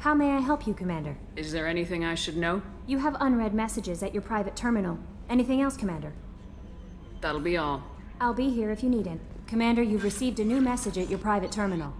How may I help you, Commander? Is there anything I should know? You have unread messages at your private terminal. Anything else, Commander? That'll be all. I'll be here if you need it. Commander, you've received a new message at your private terminal.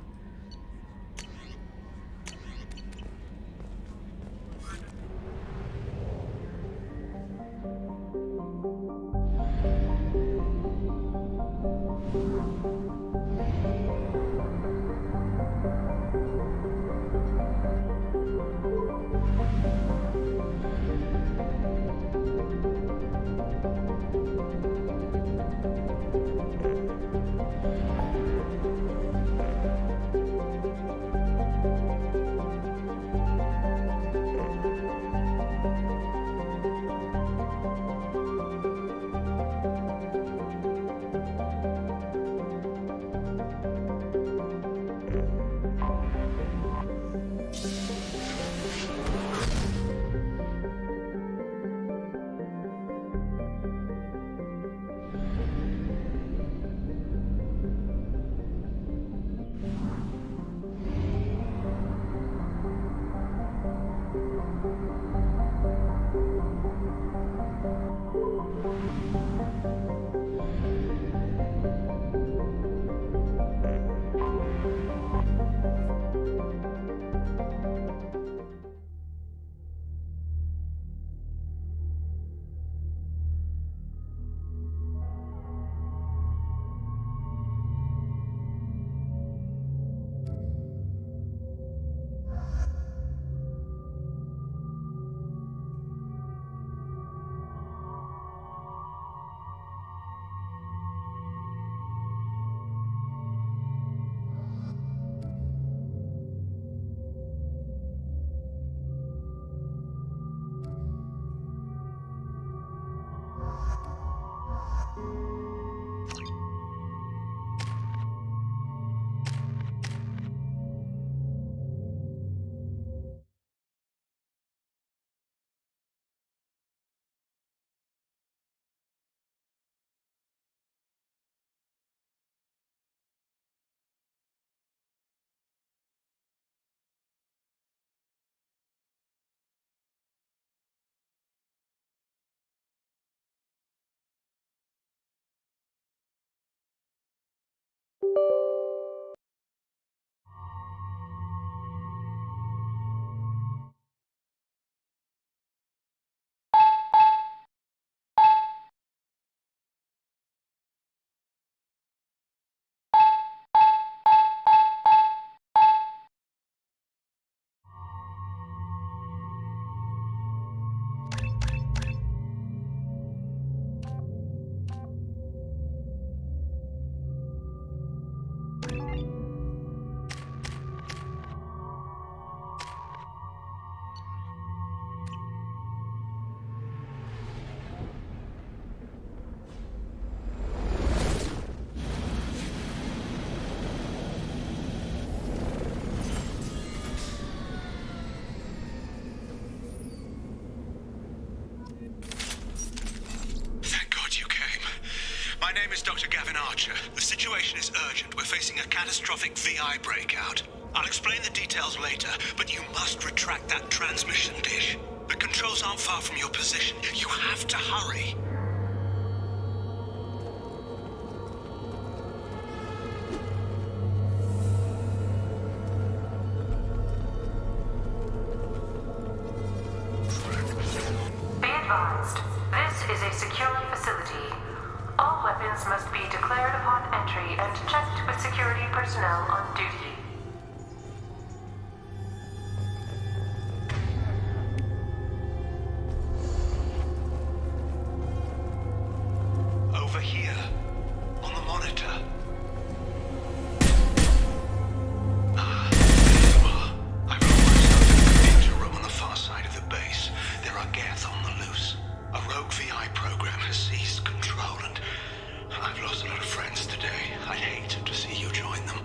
My name is Dr. Gavin Archer. The situation is urgent. We're facing a catastrophic VI breakout. I'll explain the details later, but you must retract that transmission dish. The controls aren't far from your position. You have to hurry. Be advised, this is a secure facility. All weapons must be declared upon entry and checked with security personnel on duty. Over here, on the monitor. There you are. I've got myself in a computer room on the far side of the base. There are Geth on the loose. A rogue VI program has seized control and I've lost a lot of friends today. I'd hate to see you join them.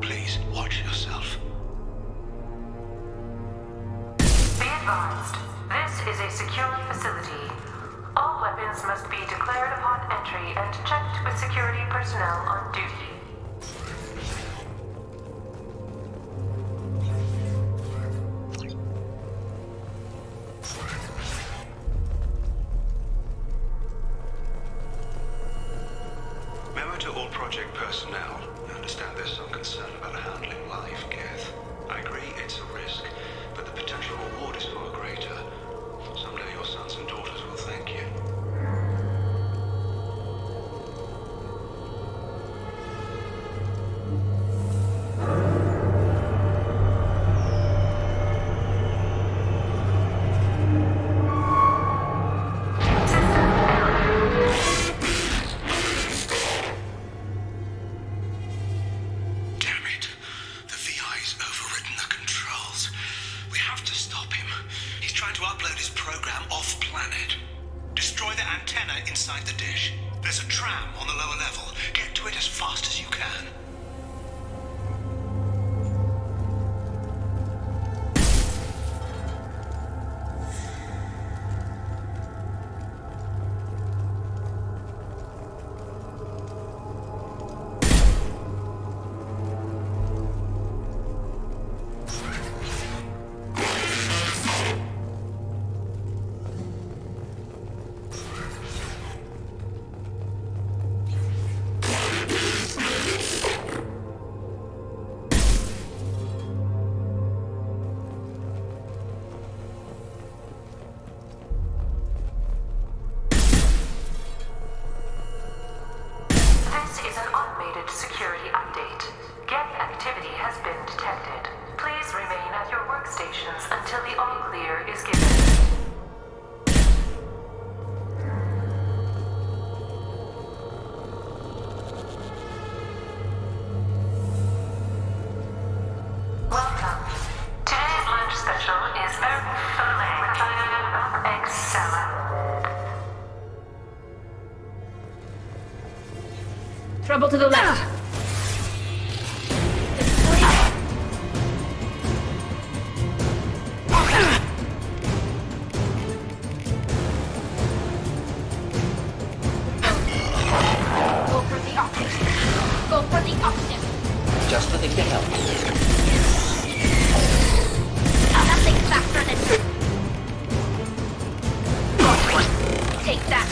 Please, watch yourself. Be advised, this is a secure facility. All weapons must be declared upon entry and checked with security personnel on duty. all project personnel, I understand there's some concern about handling live, Geth. I agree it's a risk, but the potential reward is far greater. Someday your sons and daughters will thank you. Trouble to the left. Go for the opposite. Go for the opposite. Just for the get help. Nothing faster than... Take that.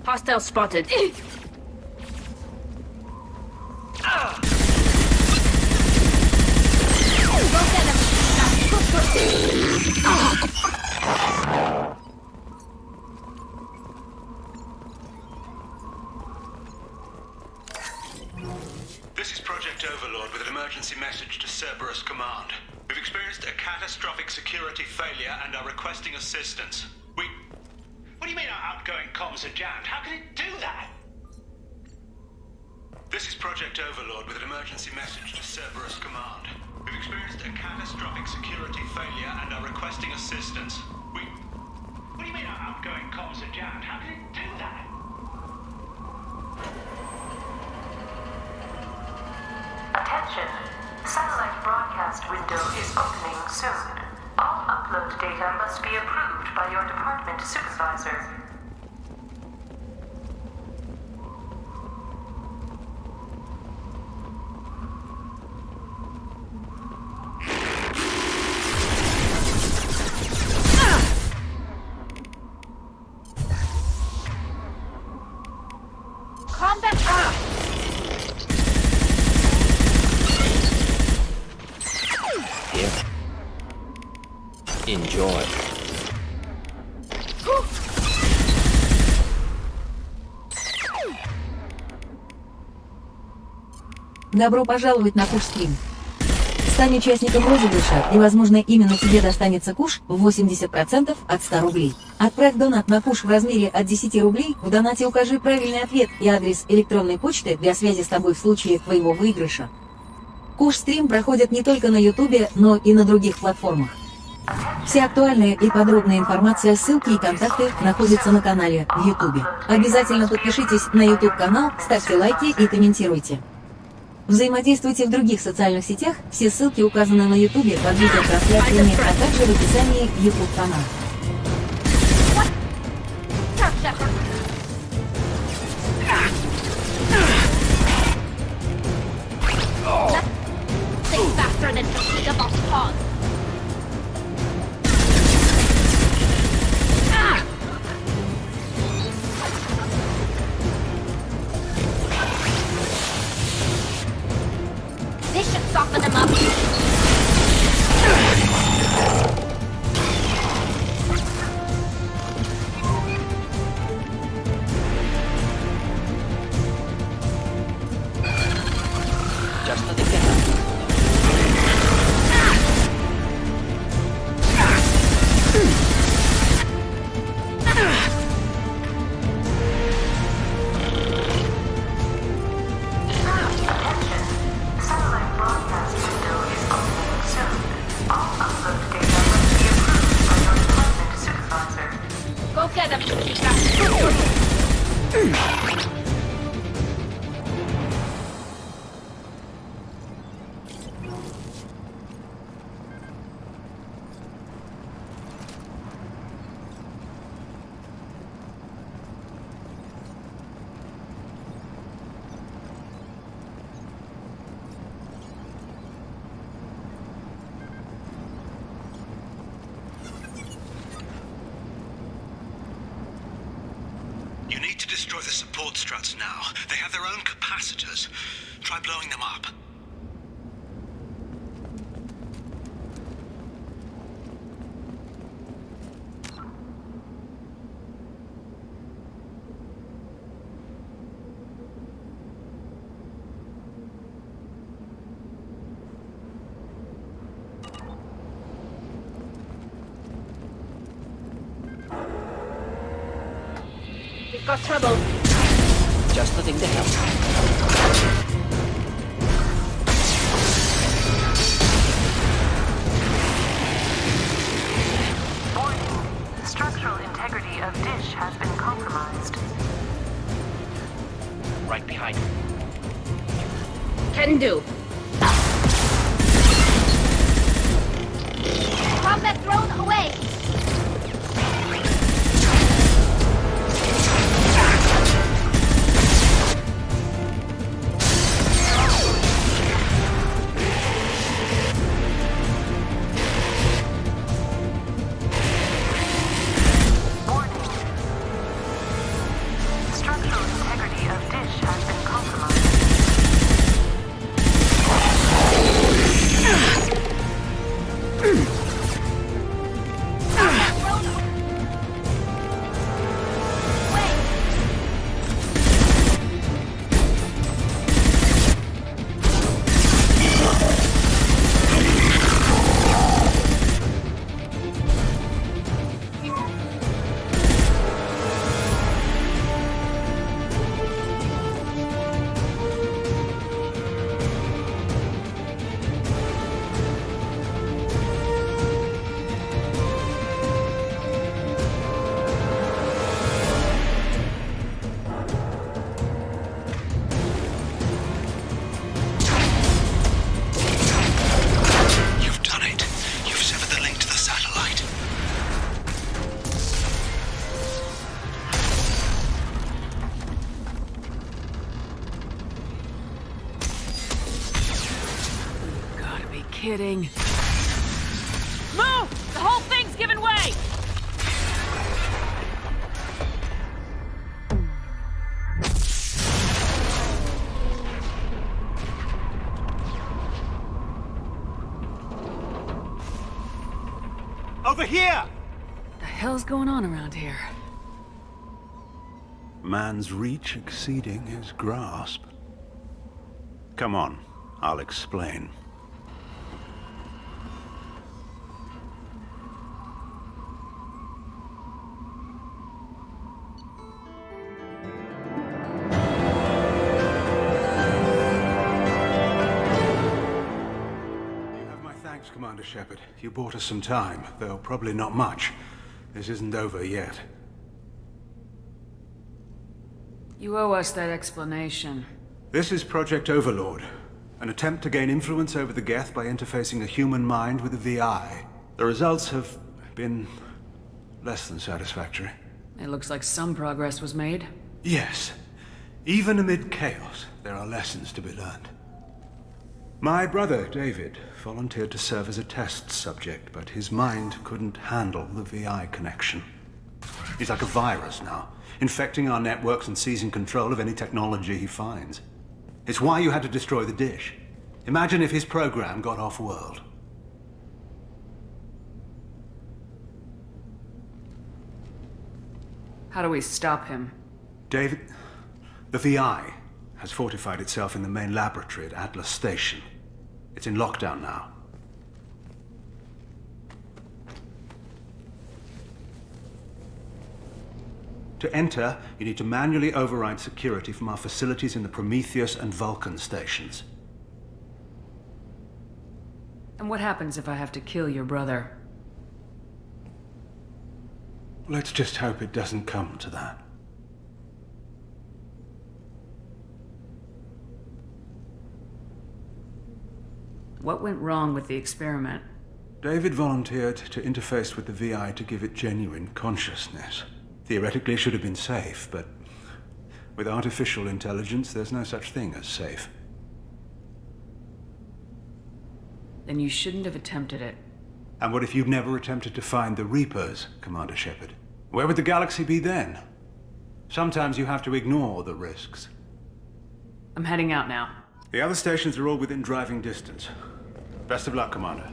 Hostile spotted. This is Project Overlord with an emergency message to Cerberus Command. We've experienced a catastrophic security failure and are requesting assistance. What are do you mean our outgoing comms are jammed? How can it do that? This is Project Overlord with an emergency message to Cerberus Command. We've experienced a catastrophic security failure and are requesting assistance. What do you mean our outgoing comms are jammed? How can it do that? Attention. Satellite broadcast window is opening soon. All upload data must be approved by your department supervisor. Enjoy. Добро пожаловать на КУШ СТРИМ. Стань участником розыгрыша, и, возможно, именно тебе достанется куш в 80% от 100 рублей. Отправь донат на куш в размере от 10 рублей, в донате укажи правильный ответ и адрес электронной почты для связи с тобой в случае твоего выигрыша. КУШ СТРИМ проходит не только на Ютубе, но и на других платформах. Вся актуальная и подробная информация, ссылки и контакты находятся на канале в Ютубе. Обязательно подпишитесь на YouTube канал, ставьте лайки и комментируйте. Взаимодействуйте в других социальных сетях, все ссылки указаны на Ютубе под видеотрансляциями, а также в описании YouTube канала. This should soften them up. Just to the get Satellite broadcast window is opening soon. All upload data must be approved by your department supervisor. Go get them. You need to destroy the support struts now. They have their own capacitors. Try blowing them up. We've got trouble. just the thing to help. Warning. Structural integrity of dish has been compromised. Right behind you. Can do. Combat drone away. Structural integrity of dish has been compromised. kidding. Move! The whole thing's giving way! Over here! The hell's going on around here? Man's reach exceeding his grasp. Come on, I'll explain. Commander Shepard, you bought us some time, though probably not much. This isn't over yet. You owe us that explanation. This is Project Overlord, an attempt to gain influence over the Geth by interfacing a human mind with a VI. The results have been less than satisfactory. It looks like some progress was made. Yes. Even amid chaos, there are lessons to be learned. My brother, David, volunteered to serve as a test subject, but his mind couldn't handle the VI connection. He's like a virus now, infecting our networks and seizing control of any technology he finds. It's why you had to destroy the dish. Imagine if his program got off-world. How do we stop him? David, the VI has fortified itself in the main laboratory at Atlas Station. It's in lockdown now. To enter, you need to manually override security from our facilities in the Prometheus and Vulcan stations. And what happens if I have to kill your brother? Let's just hope it doesn't come to that. What went wrong with the experiment? David volunteered to interface with the VI to give it genuine consciousness. Theoretically, it should have been safe, but with artificial intelligence, there's no such thing as safe. Then you shouldn't have attempted it. And what if you'd never attempted to find the Reapers, Commander Shepard? Where would the galaxy be then? Sometimes you have to ignore the risks. I'm heading out now. The other stations are all within driving distance. Best of luck, Commander.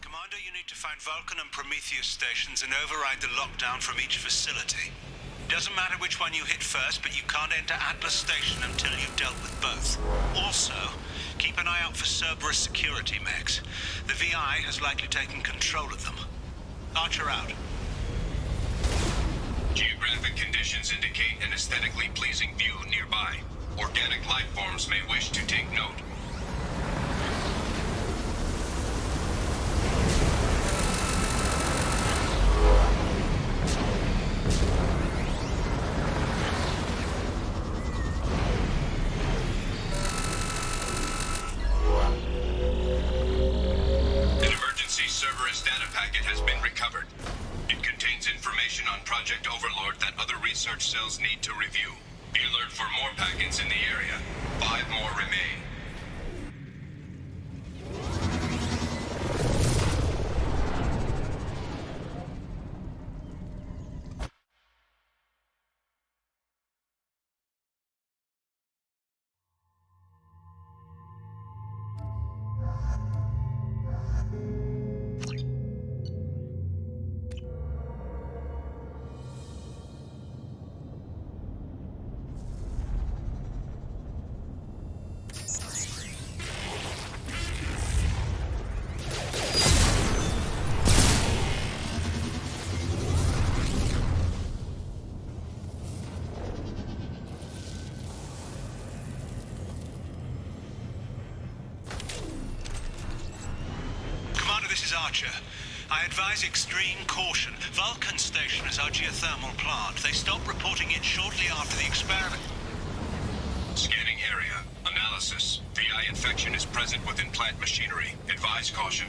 Commander, you need to find Vulcan and Prometheus stations and override the lockdown from each facility. Doesn't matter which one you hit first, but you can't enter Atlas Station until you've dealt with both. Also, keep an eye out for Cerberus security mechs. The VI has likely taken control of them. Archer out. Geographic conditions indicate an aesthetically pleasing view nearby. Organic life forms may wish to take note. An emergency Cerberus data packet has been recovered. It contains information on Project Overlord that other research cells need to review. Be alert for more packets in the area. 5 more remain. departure. I advise extreme caution. Vulcan Station is our geothermal plant. They stopped reporting in shortly after the experiment. Scanning area. Analysis. VI infection is present within plant machinery. Advise caution.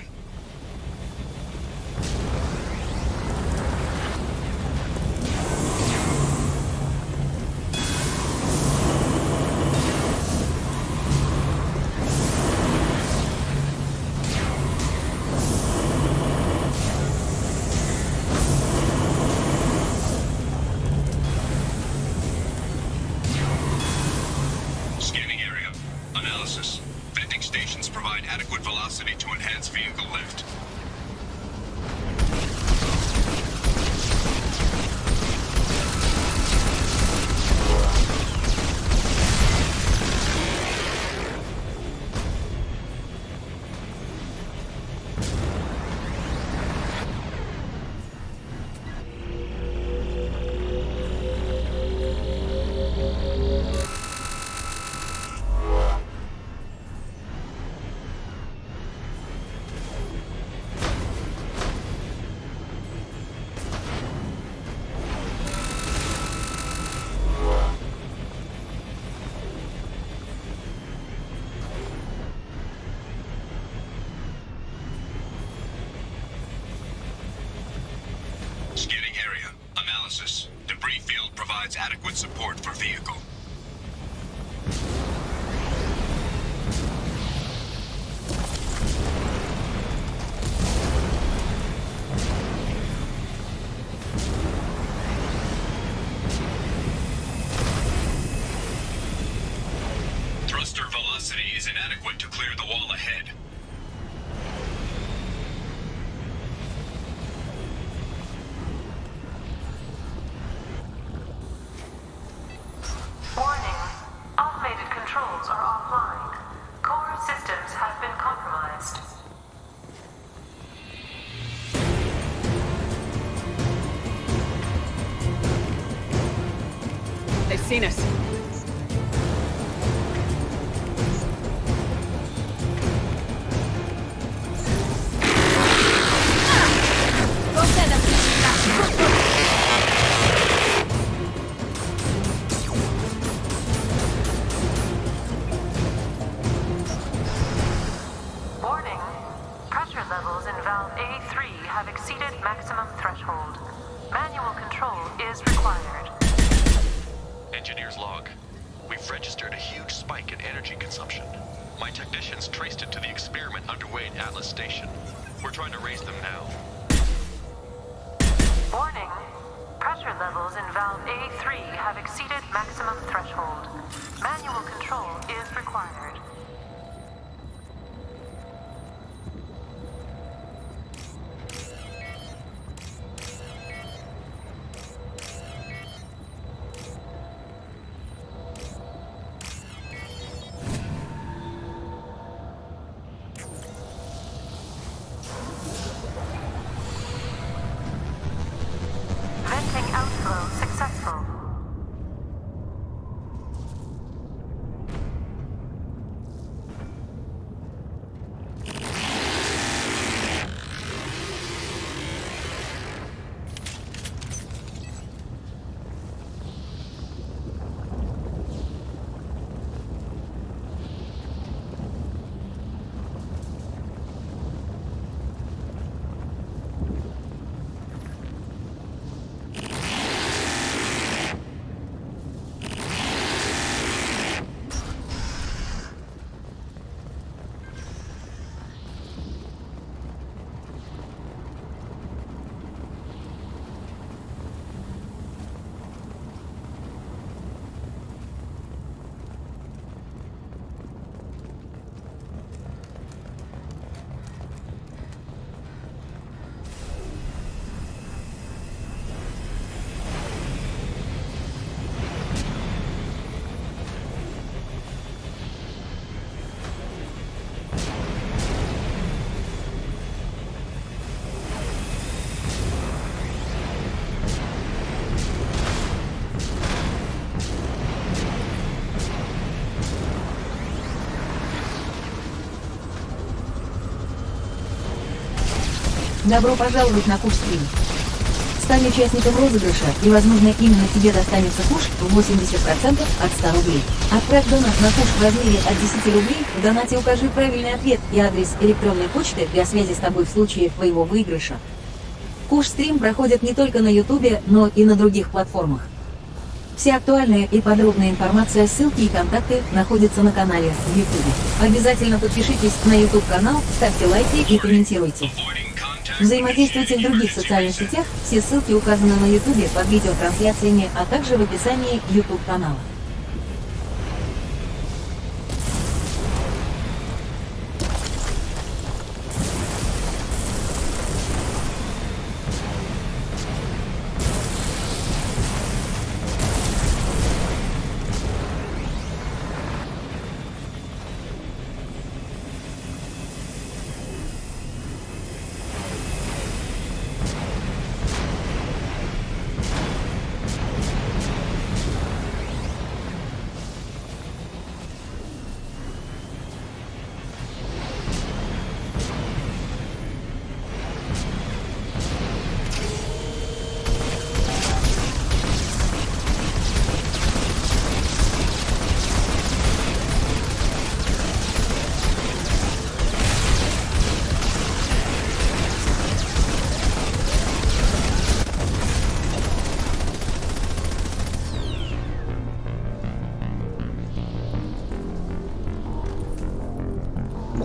Scanning area. Analysis. Venting stations provide adequate velocity to enhance vehicle lift. Scanning area. Analysis. Debris field provides adequate support for vehicle. Thruster velocity is inadequate to clear the wall ahead. Warning. Automated controls are offline. Core systems have been compromised. They've seen us. Warning. Pressure levels in valve A3 have exceeded maximum threshold. Manual control is required. Engineer's log. We've registered a huge spike in energy consumption. My technicians traced it to the experiment underway at Atlas Station. We're trying to raise them now. Warning. Pressure levels in valve A3 have exceeded maximum threshold. Manual control is required. Venting outflow successful. Добро пожаловать на КУШ СТРИМ. Стань участником розыгрыша, и, возможно, именно тебе достанется куш в 80% от 100 рублей. Отправь донат на куш в размере от 10 рублей, в донате укажи правильный ответ и адрес электронной почты для связи с тобой в случае твоего выигрыша. КУШ СТРИМ проходит не только на Ютубе, но и на других платформах. Вся актуальная и подробная информация, ссылки и контакты находятся на канале в Ютубе. Обязательно подпишитесь на YouTube канал, ставьте лайки и комментируйте. Взаимодействуйте в других социальных сетях, все ссылки указаны на YouTube под видеотрансляциями, а также в описании YouTube канала.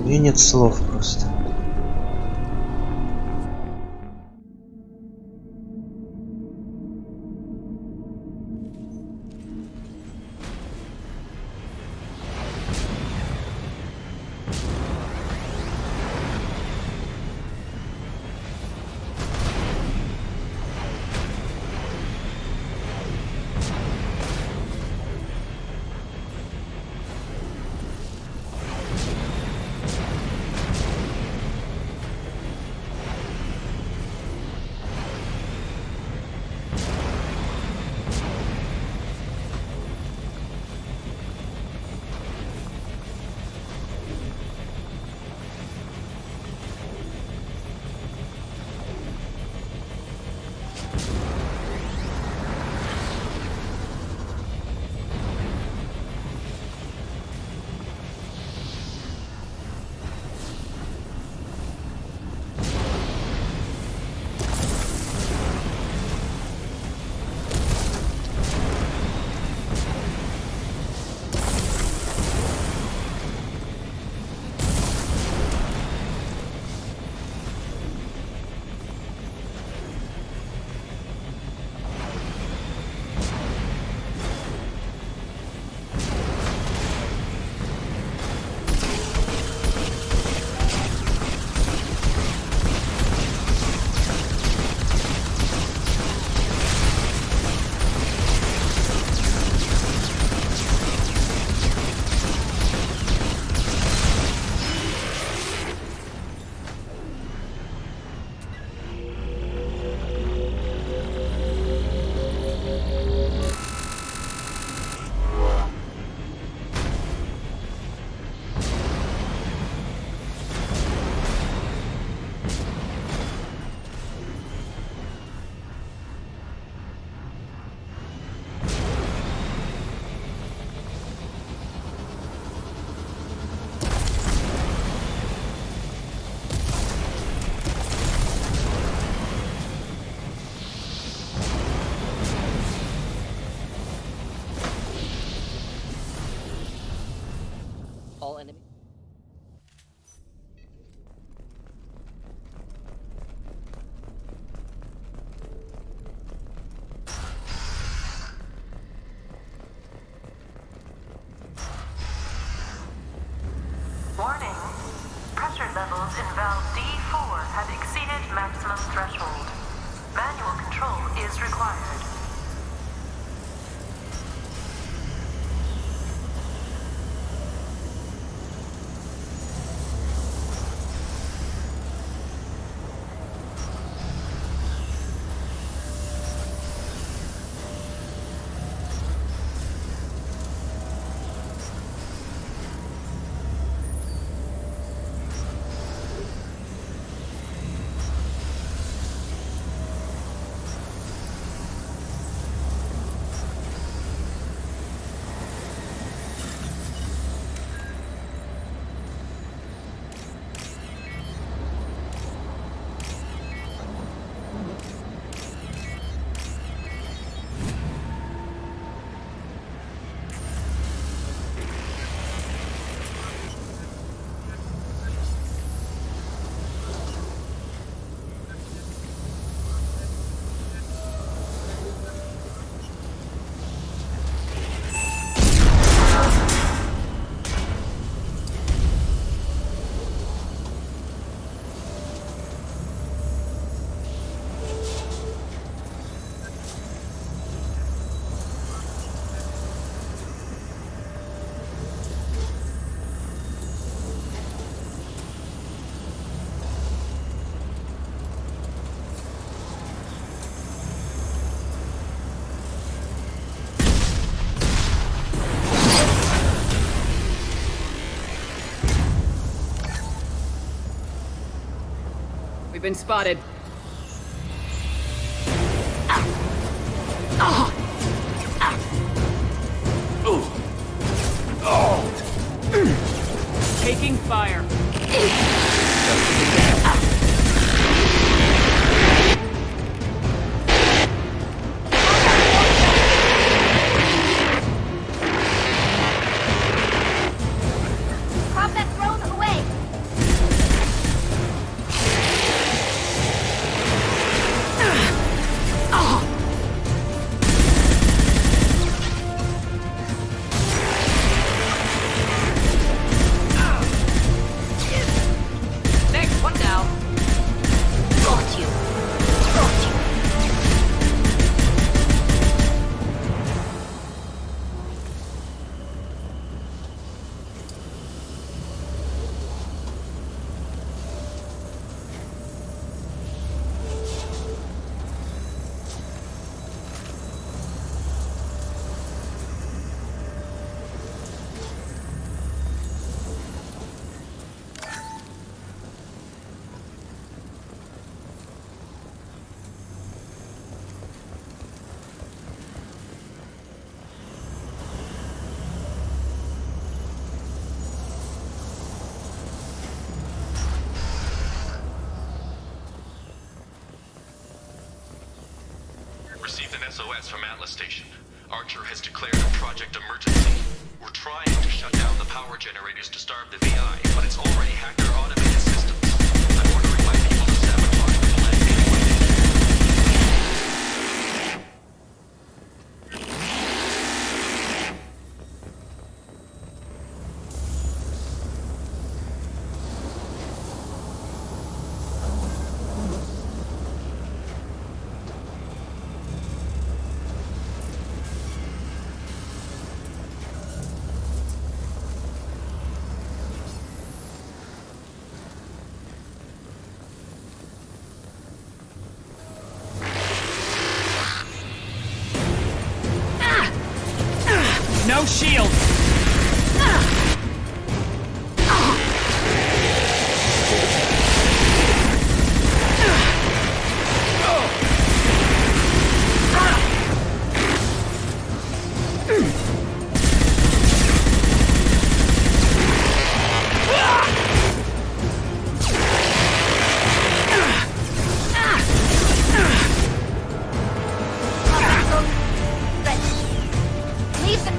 Мне нет слов просто. All enemy. Warning. Pressure levels in valve D4 have exceeded maximum threshold. Manual control is required. We've been spotted. Taking fire. Pop that drone away. Next one now. Got you. Got you. Received an SOS from Atlas Station. Archer has declared a project emergency. We're trying to shut down the power generators to starve the VI, but it's already hacked our automated systems. I'm ordering my people to sabotage the plant No shield. Leave the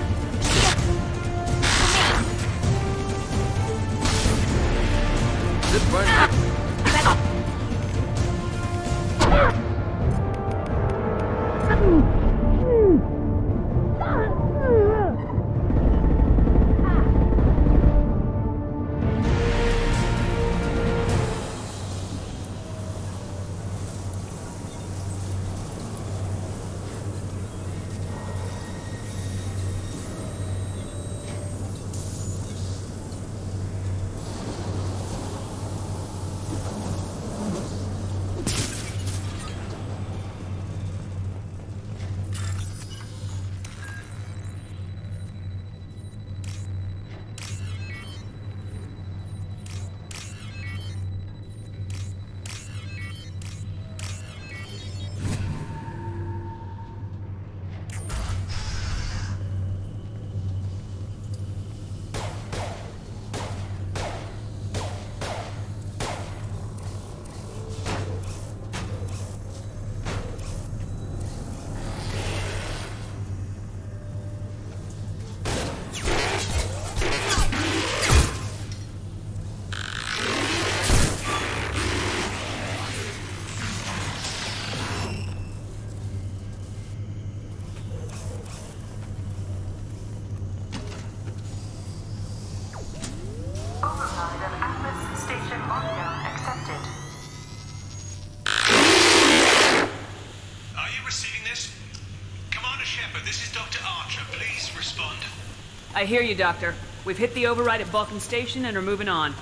I hear you, Doctor. We've hit the override at Vulcan Station and are moving on.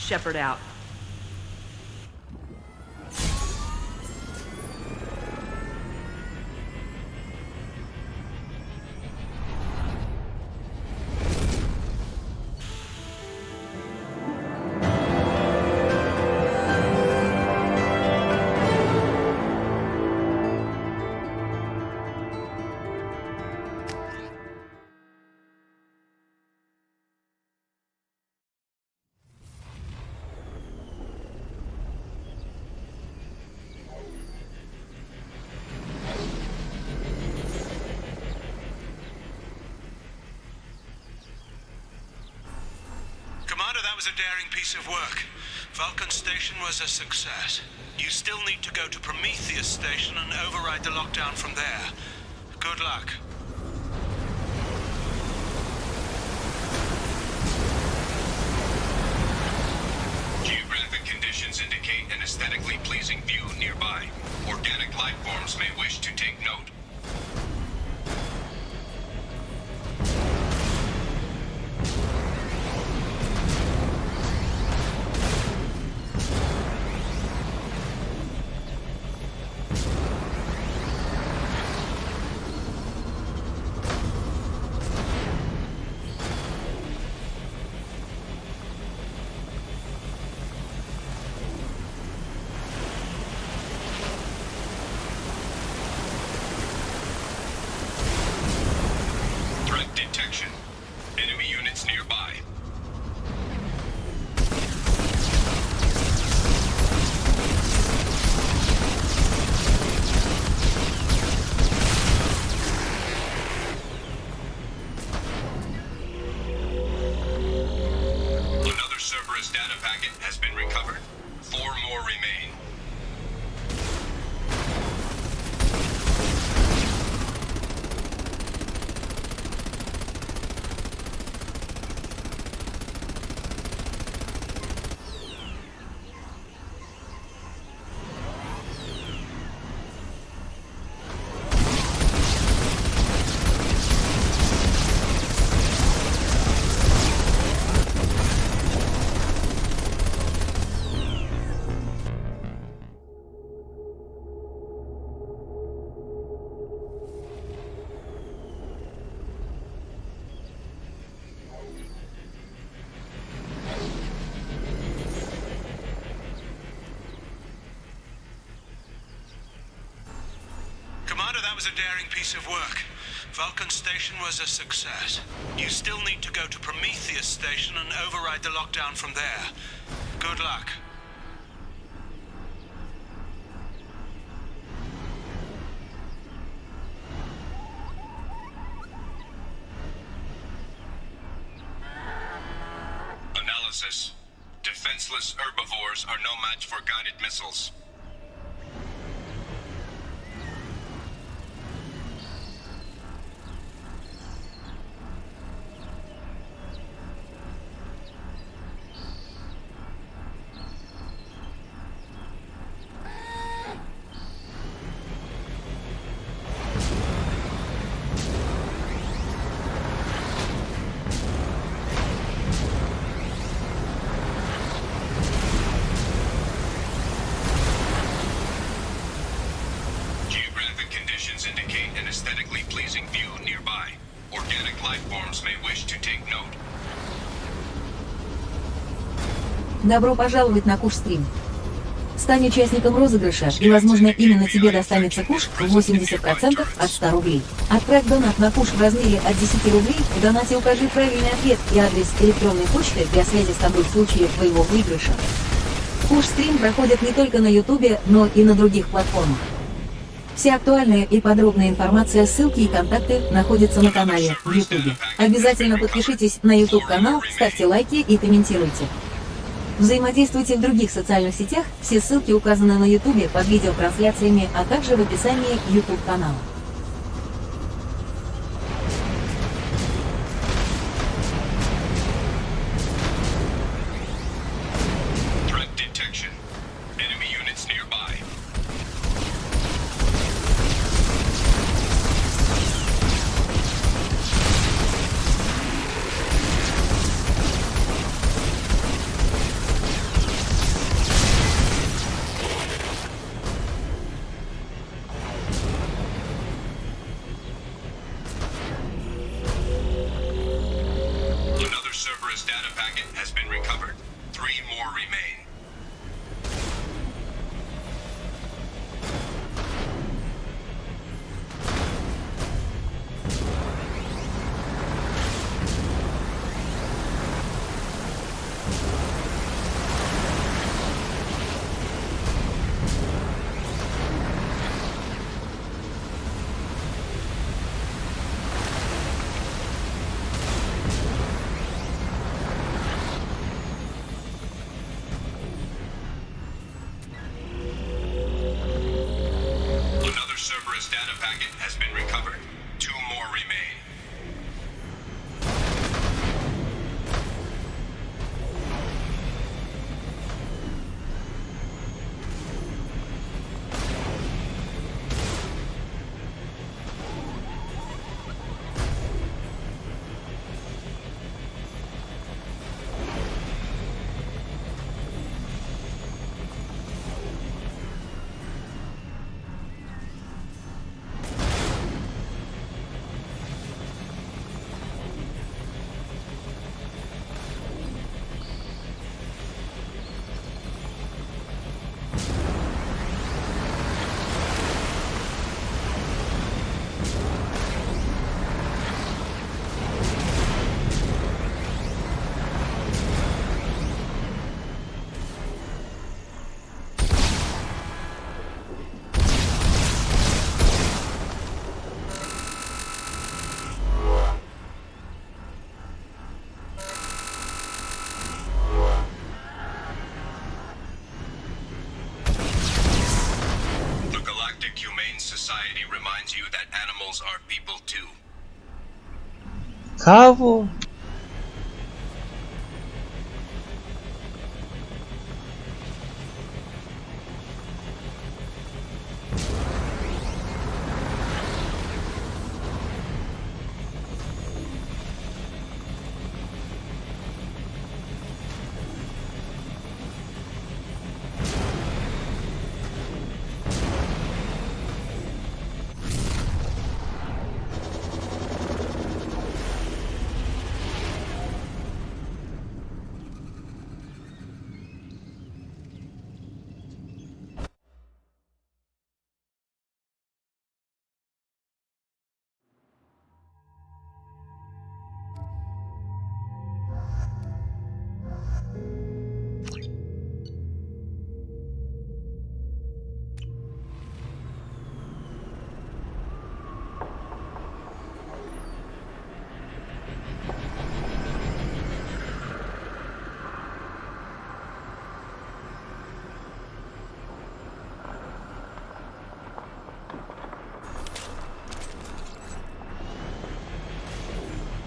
Shepard out. was a daring piece of work. Vulcan Station was a success. You still need to go to Prometheus Station and override the lockdown from there. Good luck. Geographic conditions indicate an aesthetically pleasing view nearby. Organic life forms may wish to take note. Detection. Enemy units nearby. Another Cerberus data packet has been recovered. 4 more remain. Commander, that was a daring piece of work. Vulcan Station was a success. You still need to go to Prometheus Station and override the lockdown from there. Good luck. Analysis. Defenseless herbivores are no match for guided missiles. Geographic conditions indicate an aesthetically pleasing view nearby. Organic life forms may wish to take note. Добро пожаловать на КУШ СТРИМ. Стань участником розыгрыша, и, возможно, именно тебе достанется КУШ в 80% от 100 рублей. Отправь донат на КУШ в размере от 10 рублей, в донате укажи правильный ответ и адрес электронной почты для связи с тобой в случае твоего выигрыша. КУШ СТРИМ проходит не только на Ютубе, но и на других платформах. Вся актуальная и подробная информация, ссылки и контакты находятся на канале в Ютубе. Обязательно подпишитесь на YouTube канал, ставьте лайки и комментируйте. Взаимодействуйте в других социальных сетях, все ссылки указаны на Ютубе под видеотрансляциями, а также в описании YouTube канала. Threat detection. Enemy units nearby. Another Cerberus data packet has been recovered. 3 more remain. society reminds you that animals are people too. Кого?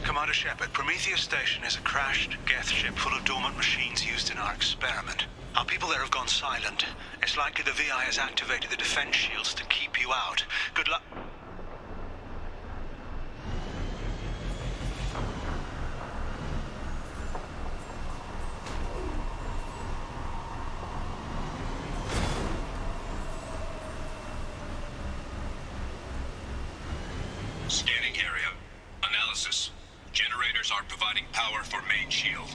Commander Shepard, Prometheus Station is a crashed Geth ship full of dormant machines used in our experiment. Our people there have gone silent. It's likely the VI has activated the defense shields to keep you out. Good luck. Scanning area. Analysis. Generators are providing power for main shield.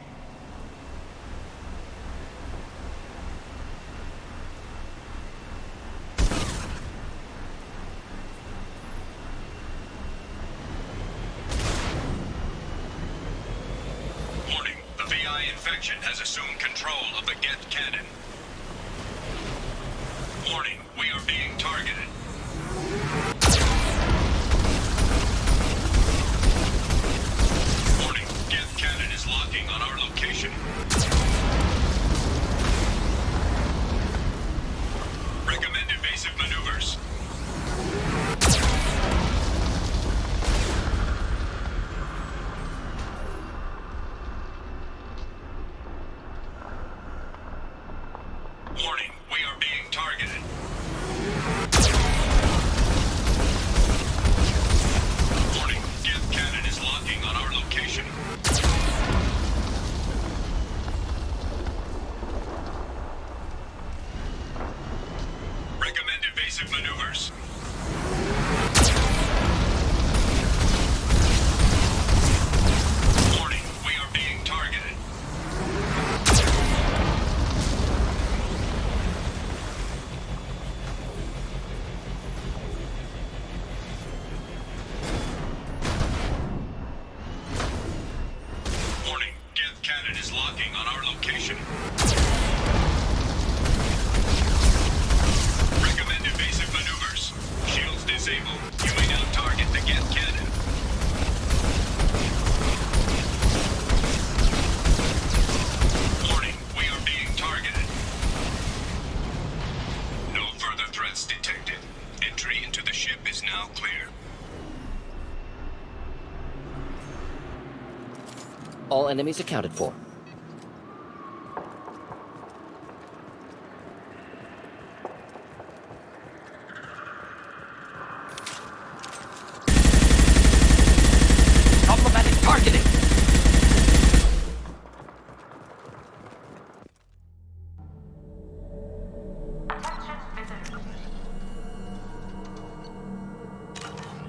Warning, the VI infection has assumed control of the Geth cannon. Warning, we are being targeted. Warning, Geth cannon is locking on our location. Recommend evasive maneuvers. Warning, we are being targeted. Warning, Geth cannon is locking on our location. Recommend evasive maneuvers. Warning, we are being targeted. Warning, Geth cannon is locking on our location. Recommend evasive maneuvers. Shields disabled. You may now target the Geth cannon. Warning, we are being targeted. No further threats detected. Entry into the ship is now clear. All enemies accounted for. Problematic targeting. Attention visitors.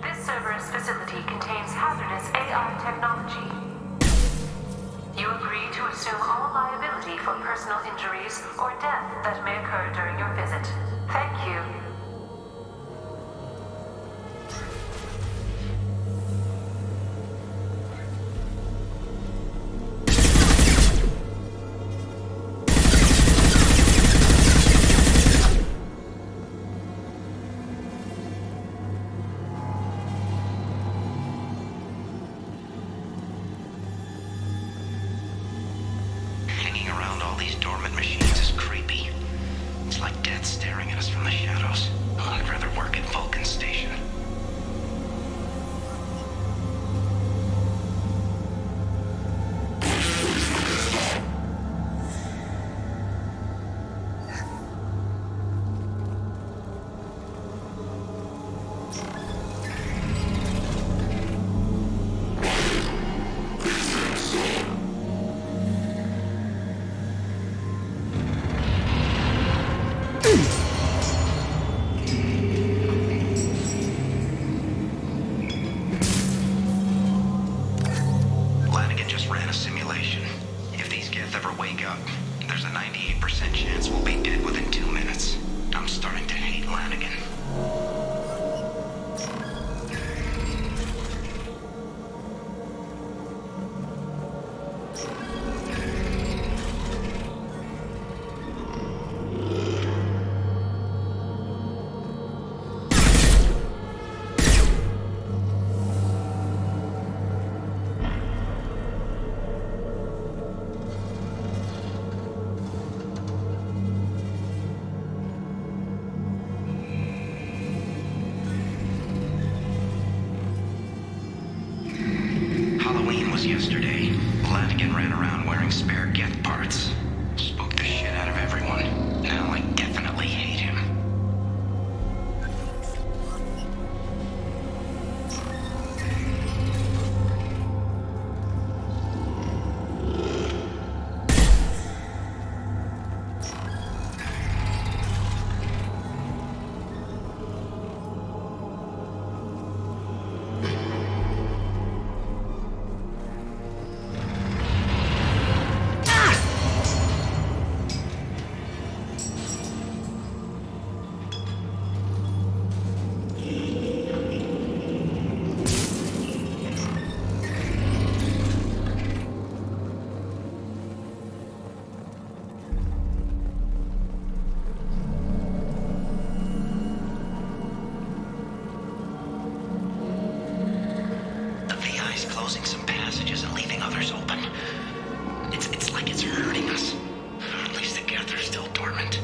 This server's facility contains hazardous AI technology. You agree to assume all liability for personal injuries or death that may occur during your visit. Thank you. Hanging around all these dormant machines is creepy. It's like death staring at us from the ran around wearing spare get parts. Spooked the shit out of everyone. Now I definitely hate him. Closing some passages and leaving others open. It's like it's hurting us. At least the geth are still dormant.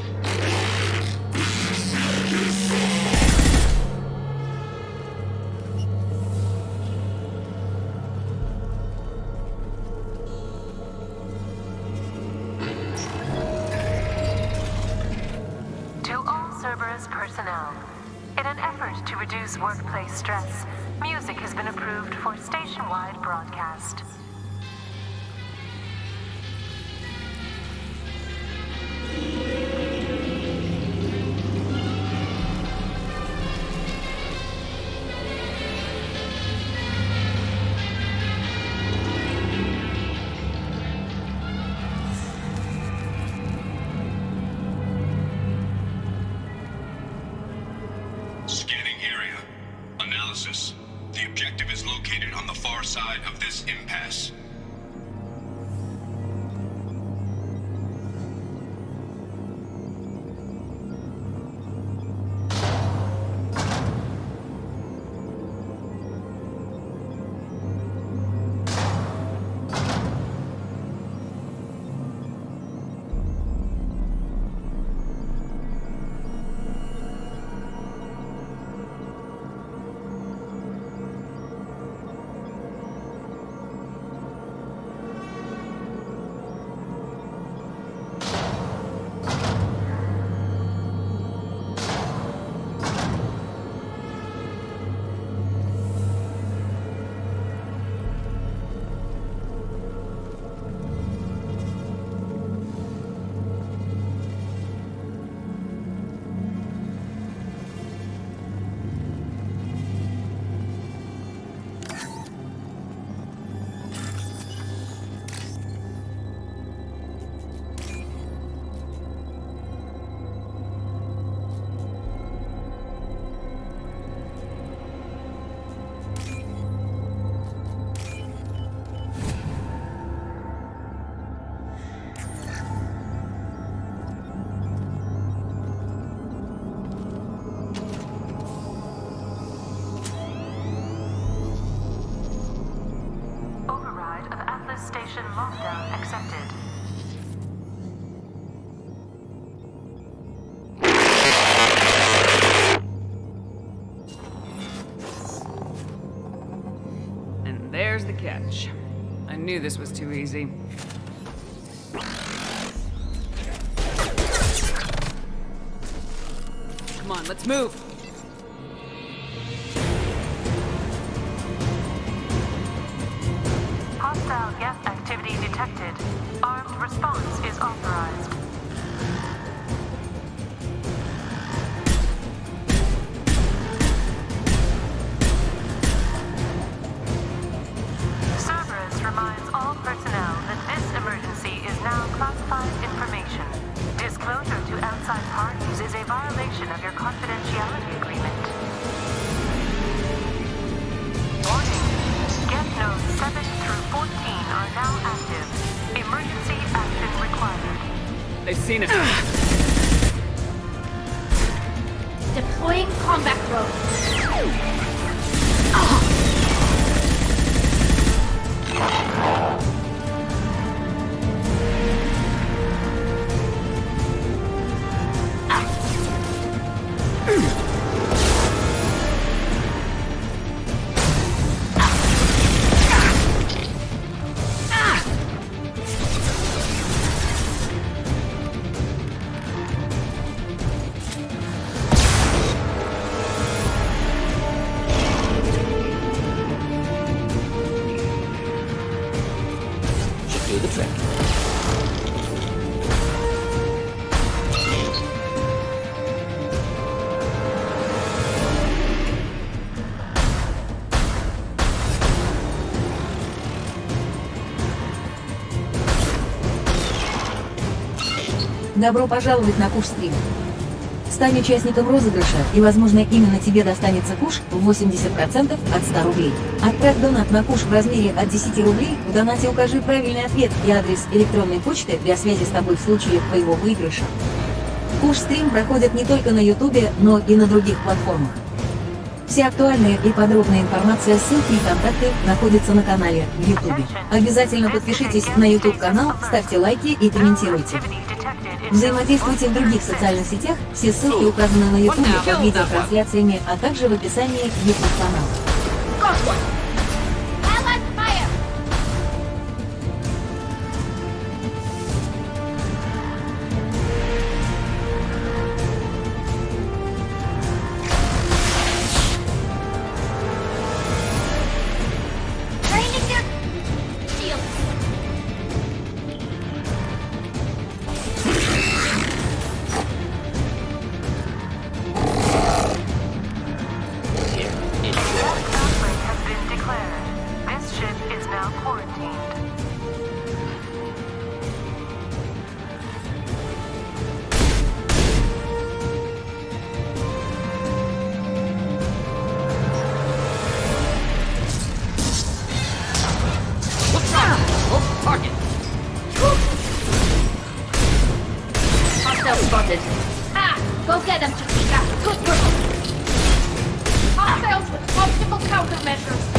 To all Cerberus personnel, in an effort to reduce workplace stress, music has been approved for station-wide broadcast. Scanning area. Analysis. The objective is located on the far side of this impasse. Station lockdown accepted. And there's the catch. I knew this was too easy. Come on, let's move. Hostile guest activity detected. Armed response is authorized. Cerberus reminds all personnel that this emergency is now classified information. Disclosure to outside parties is a violation of your confidentiality agreement. Warning. Get nodes 7 through 14 are now active. Emergency action required. They've seen it. Deploying combat drone. Добро пожаловать на КУШ СТРИМ. Стань участником розыгрыша, и, возможно, именно тебе достанется куш в 80% от 100 рублей. Отправь донат на куш в размере от 10 рублей, в донате укажи правильный ответ и адрес электронной почты для связи с тобой в случае твоего выигрыша. КУШ СТРИМ проходит не только на Ютубе, но и на других платформах. Вся актуальная и подробная информация, ссылки и контакты находятся на канале в Ютубе. Обязательно подпишитесь на YouTube канал, ставьте лайки и комментируйте. Взаимодействуйте в других социальных сетях, все ссылки указаны на Ютубе под видеотрансляциями, а также в описании YouTube канала. Spotted. Ah! Go get them, Chiquita! Good girl! Hostiles with optical countermeasures!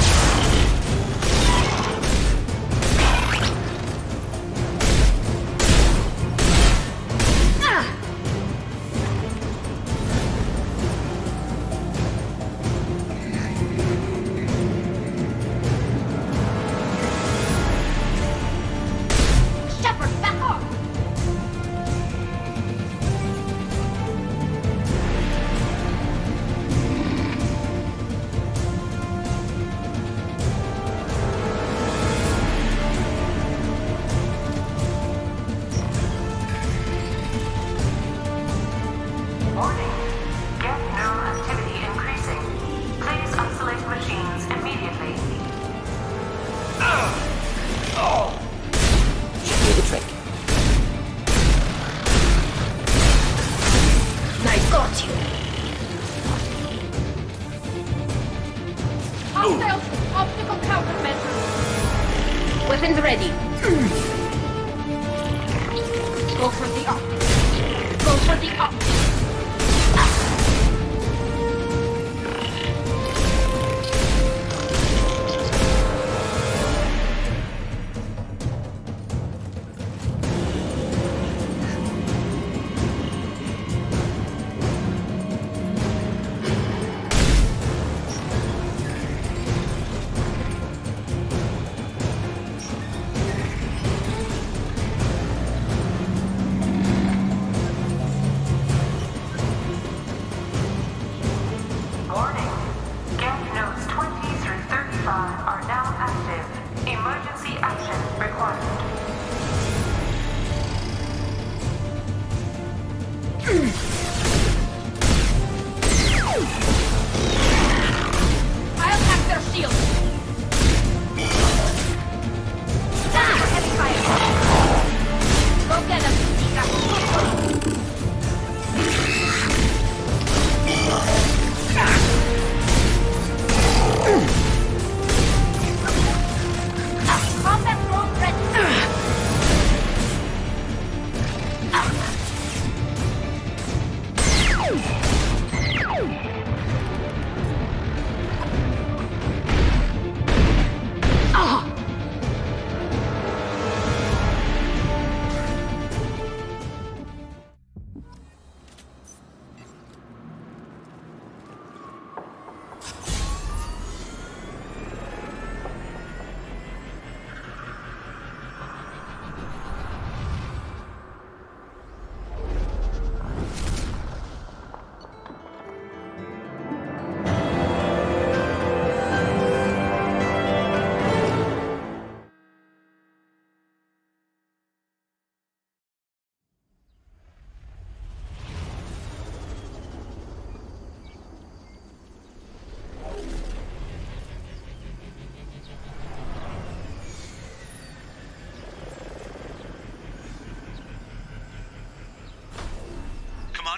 Weapons ready. Go for the up. Go for the up.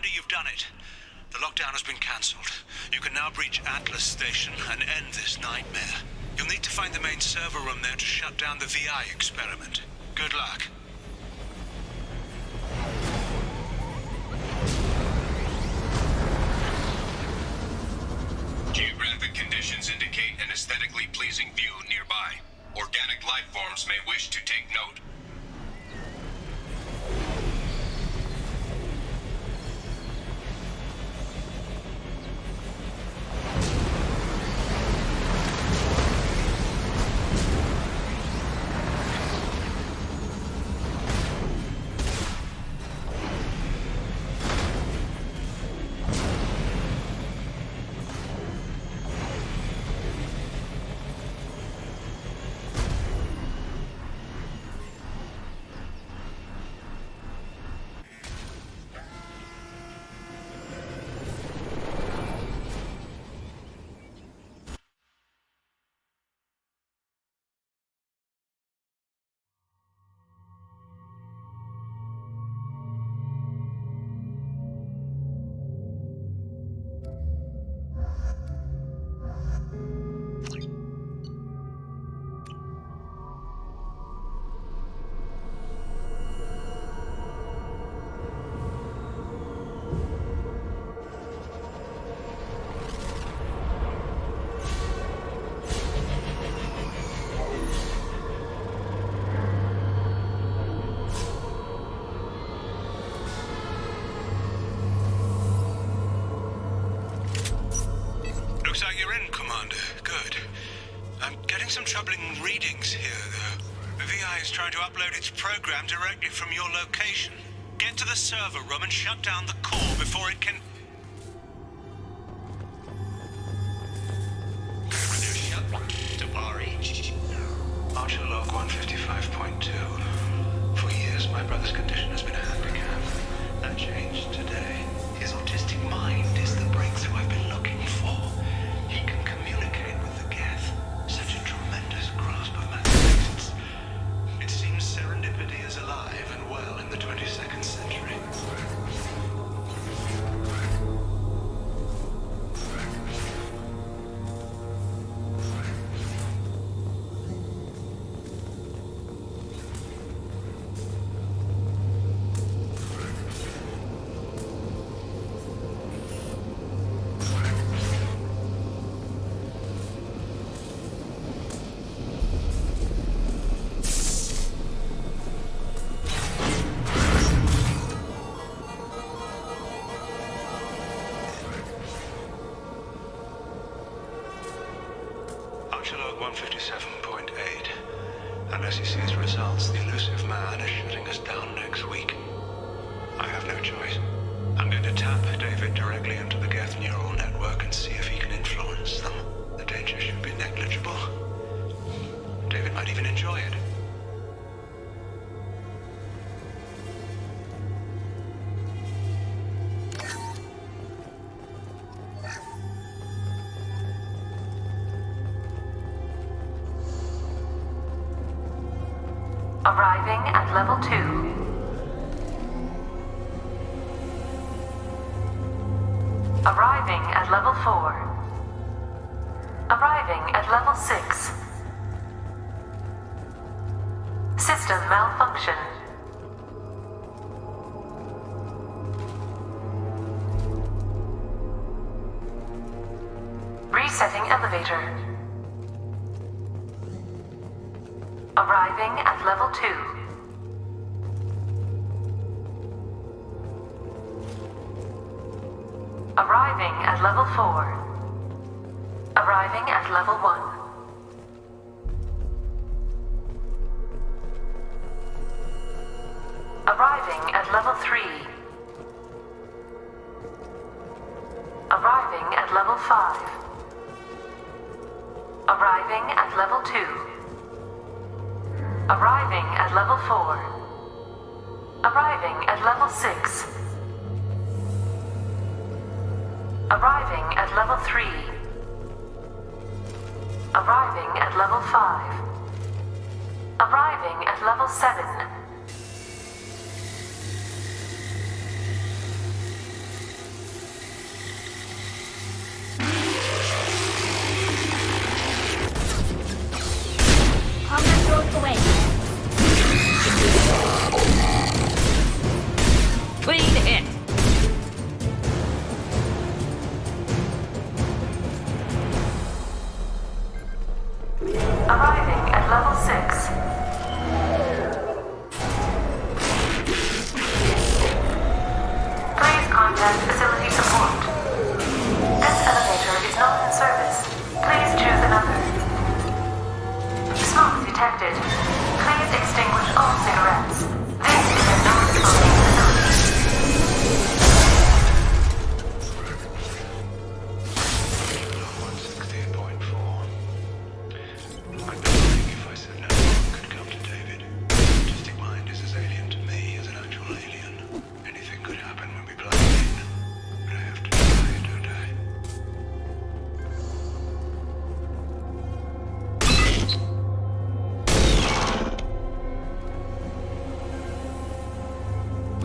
Commander, you've done it. The lockdown has been cancelled. You can now breach Atlas Station and end this nightmare. You'll need to find the main server room there to shut down the VI experiment. Good luck. Geographic conditions indicate an aesthetically pleasing view nearby. Organic life forms may wish to take note. Looks like you're in, Commander. Good. I'm getting some troubling readings here, though. The VI is trying to upload its program directly from your location. Get to the server room and shut down the core before it can... Archer log 155.2. For years, my brother's condition has been a handicap. That changed today. His autistic mind is the breakthrough I've been looking for. He can communicate with the Geth. Such a tremendous grasp of mathematics. It seems serendipity is alive and well in the 22nd century. Log 157.8. Unless he sees results, the elusive man is shutting us down next week. I have no choice. I'm going to tap David directly into the Geth neural network and see if he can influence them. The danger should be negligible. David might even enjoy it. Arriving at level 2. Arriving at level 4. Arriving at level 6. System malfunction. Resetting elevator. Arriving at level 2. Arriving at level 4. Arriving at level 1. Arriving at level 3. Arriving at level 5. Arriving at level 2. Arriving at level 4. Arriving at level 6. Arriving at level 3. Arriving at level 5. Arriving at level 7.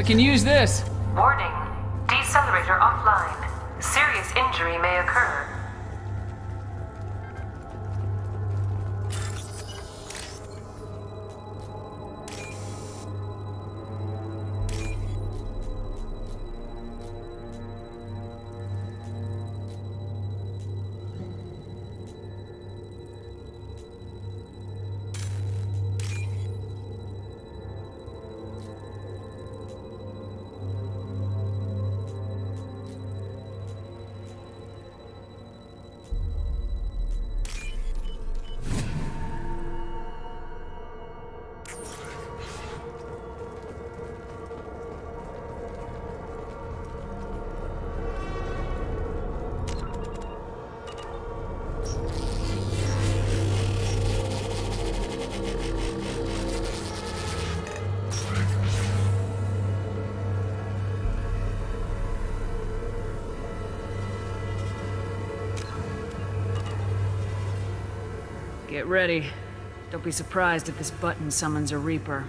We can use this. Warning. Decelerator offline. Serious injury may occur. Get ready. Don't be surprised if this button summons a Reaper.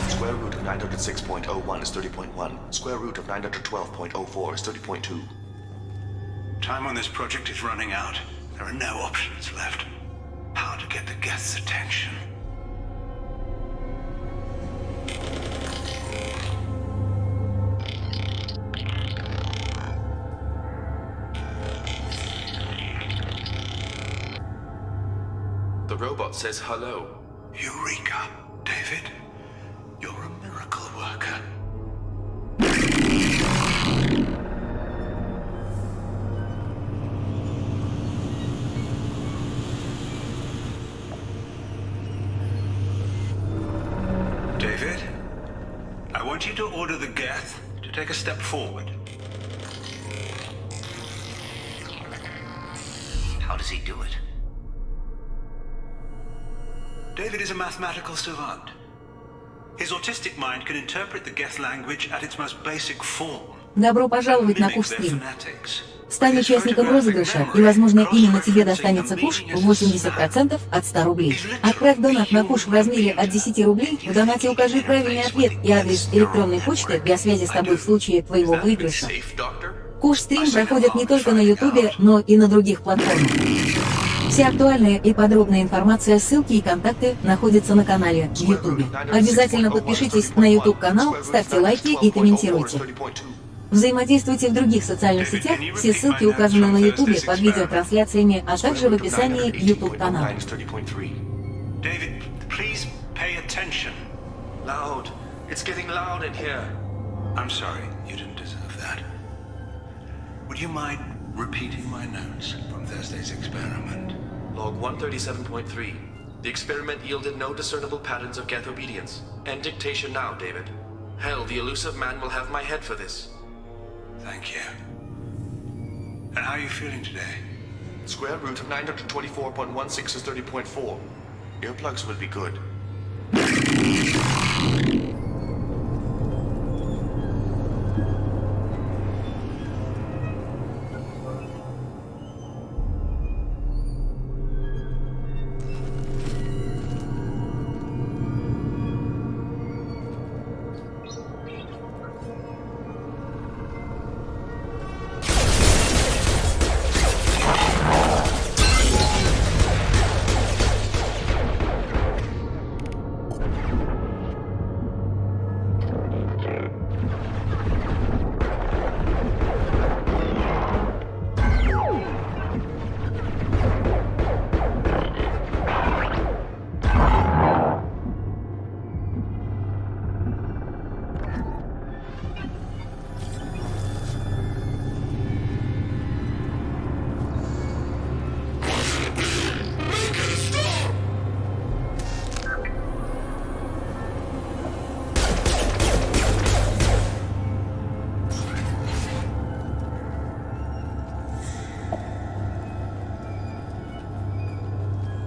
Square root of 906.01 is 30.1. Square root of 912.04 is 30.2. Time on this project is running out. There are no options left. How to get the guests' attention? The robot says hello. Eureka, David. You're a miracle worker. David, I want you to order the Geth to take a step forward. How does he do it? David is a mathematical savant. His autistic mind can interpret the Geth language at its most basic form. Добро пожаловать на КУШ СТРИМ. Стань участником розыгрыша, и, возможно, именно тебе достанется КУШ в 80% от 100 рублей. Отправь донат на КУШ в размере от 10 рублей, в донате укажи правильный ответ и адрес электронной почты для связи с тобой в случае твоего выигрыша. КУШ СТРИМ проходит не только на Ютубе, но и на других платформах. Вся актуальная и подробная информация, ссылки и контакты находятся на канале в Ютубе. Обязательно подпишитесь на YouTube-канал, ставьте лайки и комментируйте. Взаимодействуйте в других социальных сетях, все ссылки указаны на Ютубе под видеотрансляциями, а также в описании YouTube-канала. David, please pay attention. Loud. It's getting loud in here. I'm sorry, you didn't deserve that. Would you mind repeating my notes from Thursday's experiment? Log 137.3. The experiment yielded no discernible patterns of Geth obedience. End dictation now, David. Hell, the elusive man will have my head for this. Thank you. And how are you feeling today? Square root of 924.16 is 30.4. Earplugs will be good.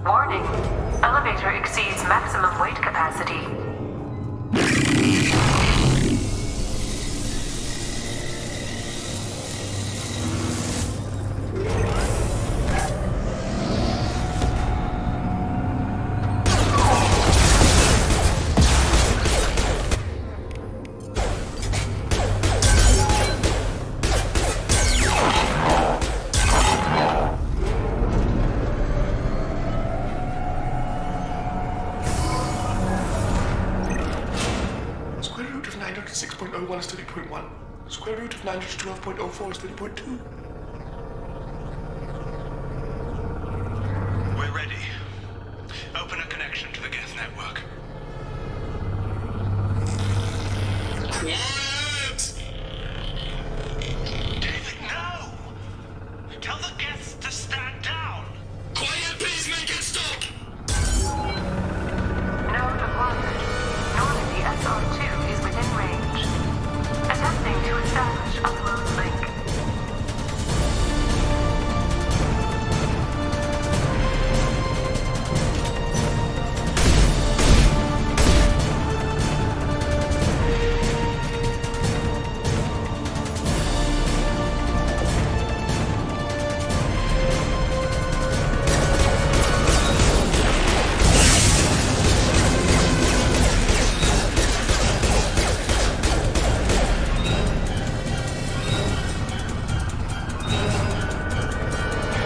Warning. Elevator exceeds maximum weight capacity. Square root of 906.01 is 30.1. Square root of 912.04 is 30.2. We're ready. Open a connection to the Geth network. What? David, no! Tell the Geths to stand down! Quiet, please, make it stop! Node 1. Normandy SR2 is within range. Attempting to establish upload link.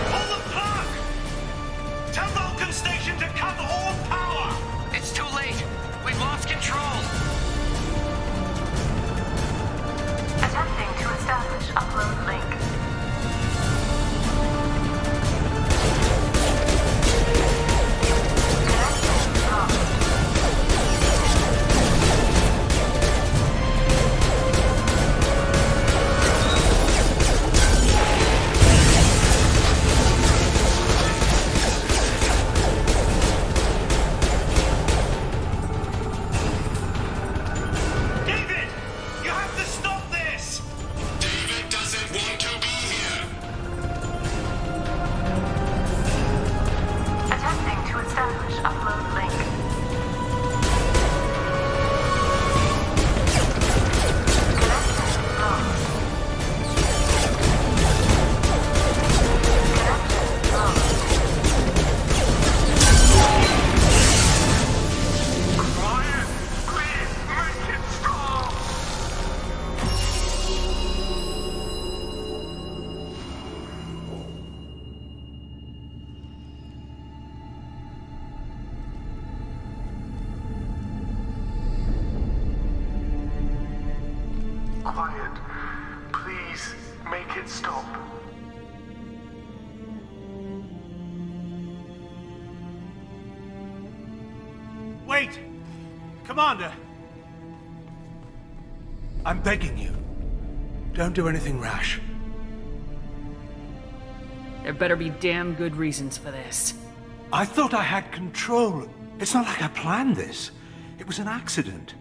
Pull the plug! Tell Vulcan Station to cut all power! It's too late. We've lost control. Attempting to establish upload link. Connection lost. David! You have to stop this! David doesn't want to be here! Attempting to establish upload link. Connection lost. Connection lost. Quiet! Please, make it stop! Quiet. Please, make it stop. Wait! Commander! I'm begging you. Don't do anything rash. There better be damn good reasons for this. I thought I had control. It's not like I planned this. It was an accident.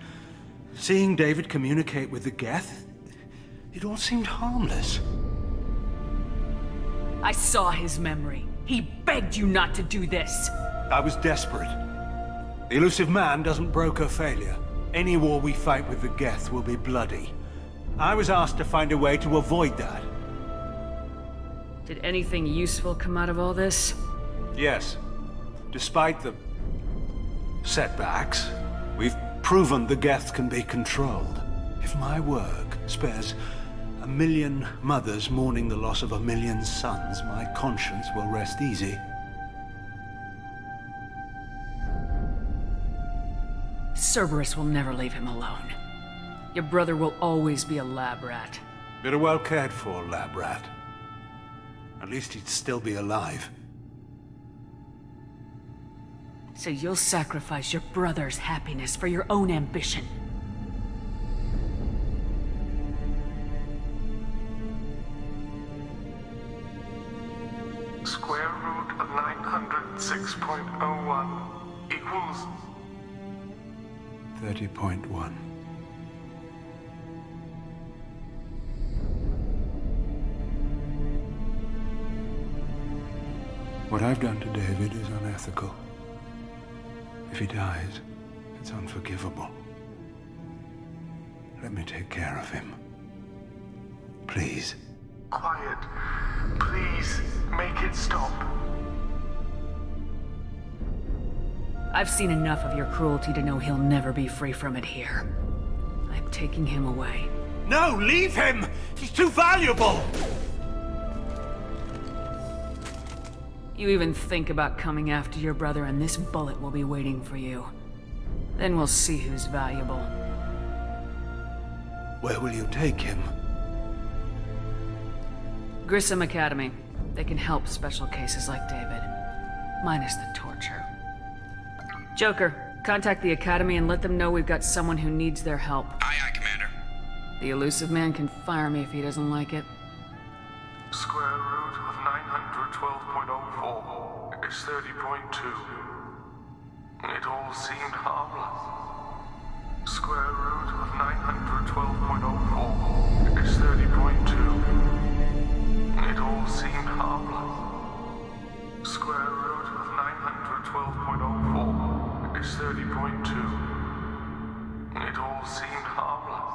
Seeing David communicate with the Geth, it all seemed harmless. I saw his memory. He begged you not to do this. I was desperate. The elusive man doesn't broker failure. Any war we fight with the Geth will be bloody. I was asked to find a way to avoid that. Did anything useful come out of all this? Yes. Despite the setbacks, we've proven the Geth can be controlled. If my work spares 1 million mothers mourning the loss of 1 million sons, my conscience will rest easy. Cerberus will never leave him alone. Your brother will always be a lab rat. You're a well cared for lab rat. At least he'd still be alive. So you'll sacrifice your brother's happiness for your own ambition. Square root of 906.01 equals 30.1. What I've done to David is unethical. If he dies, it's unforgivable. Let me take care of him. Please. Quiet. Please, make it stop. I've seen enough of your cruelty to know he'll never be free from it here. I'm taking him away. No, leave him! He's too valuable! You even think about coming after your brother and this bullet will be waiting for you. Then we'll see who's valuable. Where will you take him? Grissom Academy. They can help special cases like David. Minus the torture. Joker, contact the Academy and let them know we've got someone who needs their help. Aye, aye, Commander. The elusive man can fire me if he doesn't like it. Square root of 912.04 is 30.2. It all seemed harmless. Square root of 912.04 is 30.2. It all seemed harmless. Square root of 912.04 is 30.2. It all seemed harmless.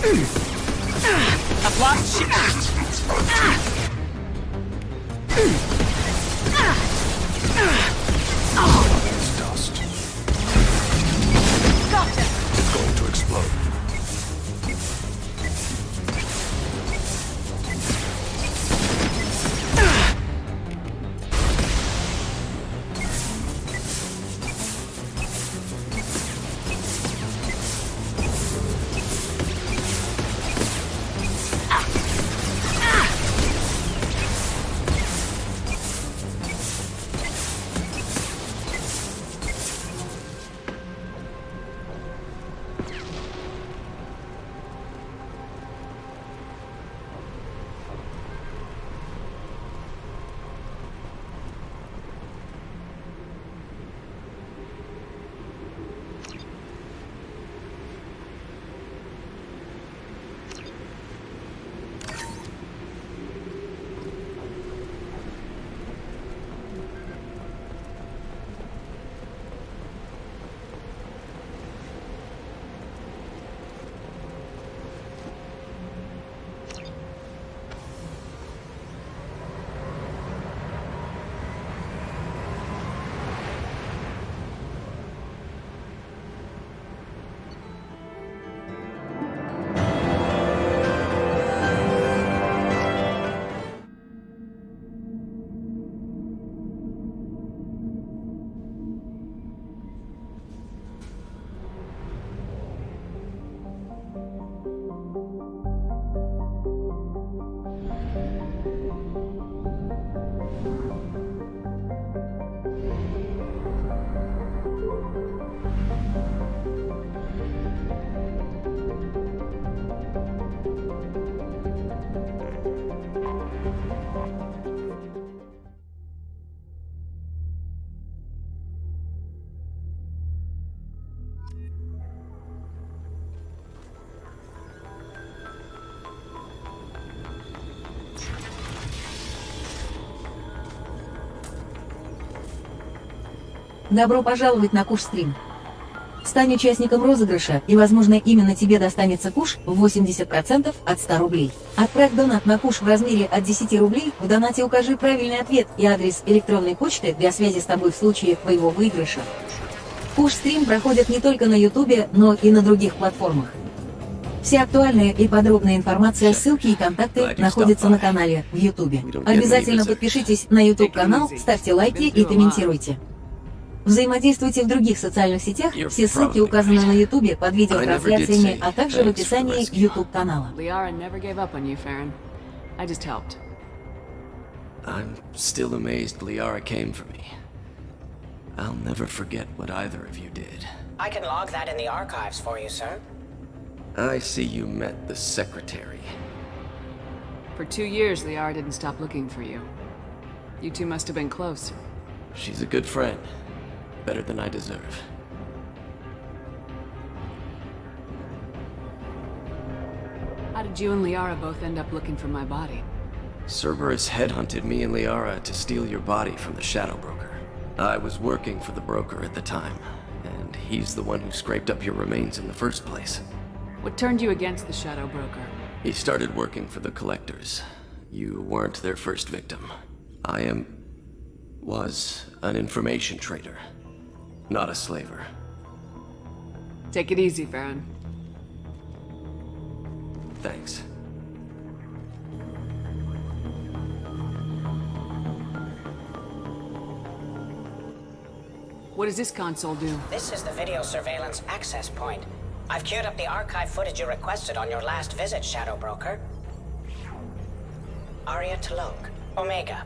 A blocked shield. Dust. Gotcha. It's going to explode. Добро пожаловать на КУШ СТРИМ. Стань участником розыгрыша, и, возможно, именно тебе достанется куш в 80% от 100 рублей. Отправь донат на куш в размере от 10 рублей, в донате укажи правильный ответ и адрес электронной почты для связи с тобой в случае твоего выигрыша. КУШ СТРИМ проходит не только на Ютубе, но и на других платформах. Вся актуальная и подробная информация, ссылки и контакты находятся на канале в Ютубе. Обязательно подпишитесь на YouTube канал, ставьте лайки и комментируйте. Взаимодействуйте в других социальных сетях, все ссылки указаны на Ютубе под видеотрансляциями, а также в описании YouTube канала. I'm still amazed Liara came for me. I'll never forget what either of you did. I can log that in the archives for you, sir. I see you met the secretary. For 2 years, Liara didn't stop looking for you. You two must have been close. She's a good friend. Better than I deserve. How did you and Liara both end up looking for my body? Cerberus headhunted me and Liara to steal your body from the Shadow Broker. I was working for the broker at the time, and he's the one who scraped up your remains in the first place. What turned you against the Shadow Broker? He started working for the Collectors. You weren't their first victim. I was an information trader, not a slaver. Take it easy, Farron. Thanks. What does this console do? This is the video surveillance access point. I've queued up the archive footage you requested on your last visit, Shadow Broker. Aria Talok, Omega.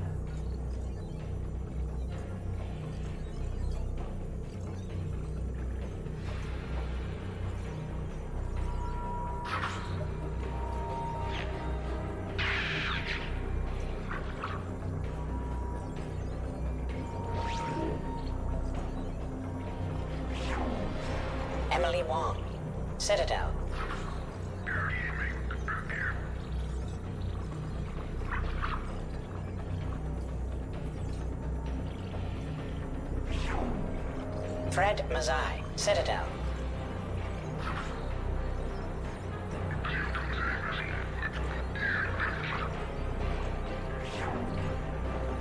Emily Wong, Citadel. Fred Mazai, Citadel.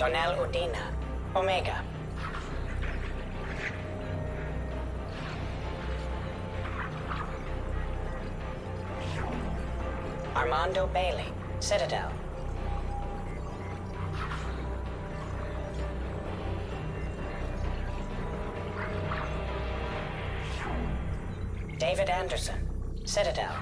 Donnell Udina, Omega. Armando Bailey, Citadel. David Anderson, Citadel.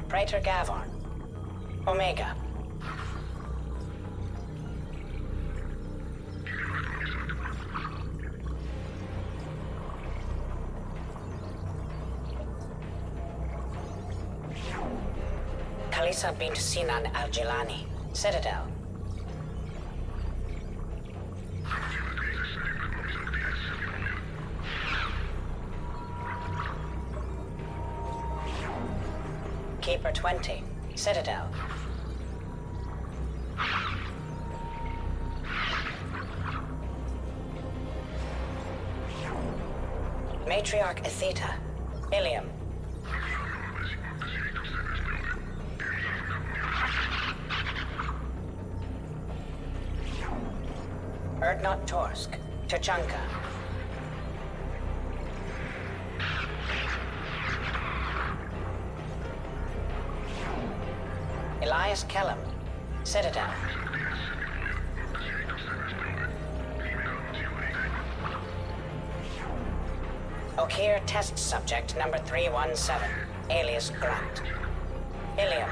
Praetor Gavorn, Omega. Khalisa bint Sinan al-Jilani, Citadel. Keeper 20, Citadel. Matriarch Atheta, Ilium. Erdnot Torsk, Tachanka. Elias Kellum, Citadel. Okir test subject number 317, alias Grant. Ilium.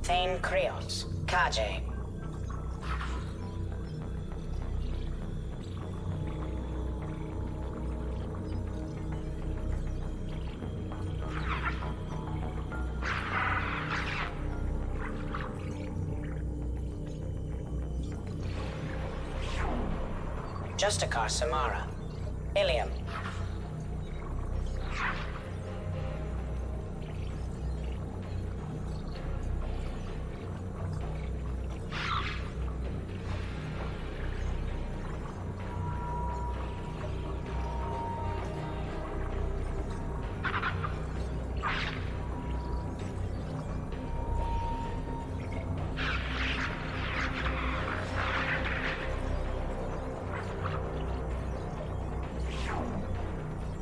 Thane Krios, Kaje. Justikar Samara, Ilium.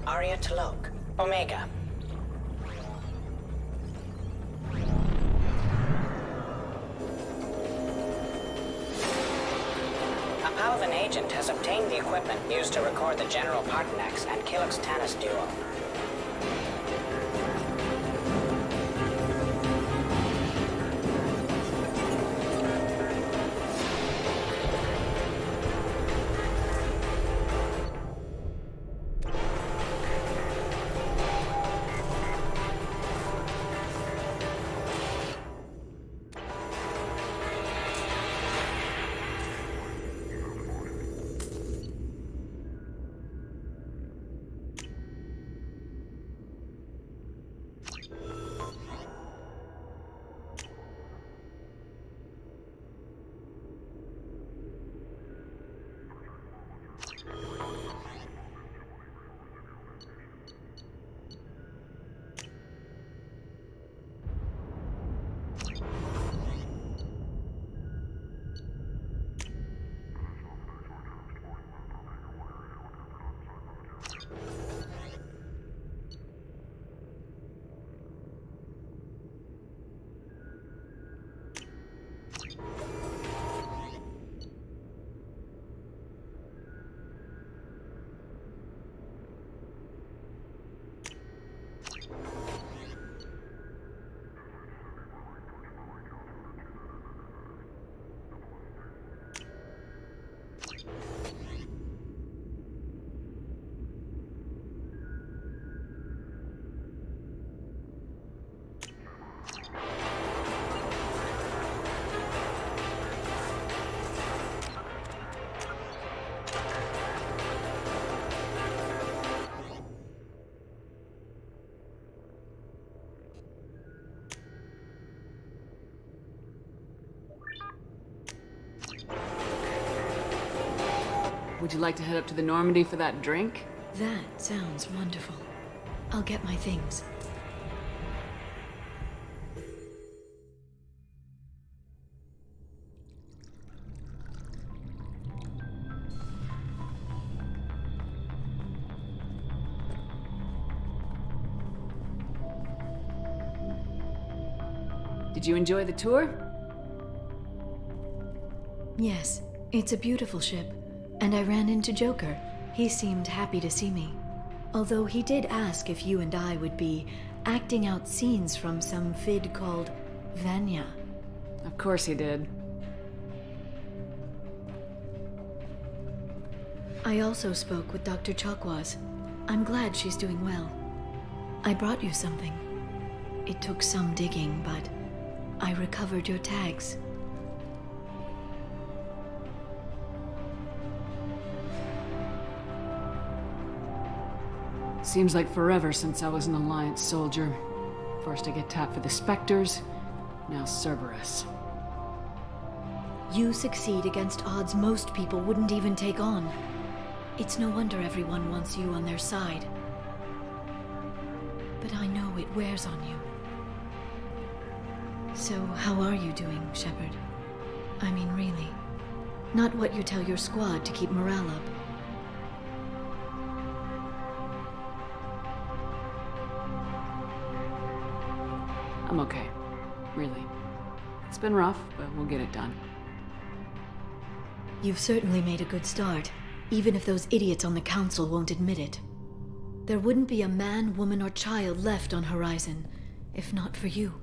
Arya Tlok, Omega. A Palvan agent has obtained the equipment used to record the General Partonax and Kilix Tanis duo. would you like to head up to the Normandy for that drink? That sounds wonderful. I'll get my things. Did you enjoy the tour? Yes, it's a beautiful ship. And I ran into Joker. He seemed happy to see me. Although he did ask if you and I would be acting out scenes from some vid called Vanya. Of course he did. I also spoke with Dr. Chakwas. I'm glad she's doing well. I brought you something. It took some digging, but I recovered your tags. Seems like forever since I was an Alliance soldier. First I get tapped for the Spectres, now Cerberus. You succeed against odds most people wouldn't even take on. It's no wonder everyone wants you on their side. But I know it wears on you. So how are you doing, Shepard? I mean, really. Not what you tell your squad to keep morale up. I'm okay. Really. It's been rough, but we'll get it done. You've certainly made a good start, even if those idiots on the council won't admit it. There wouldn't be a man, woman, or child left on Horizon, if not for you.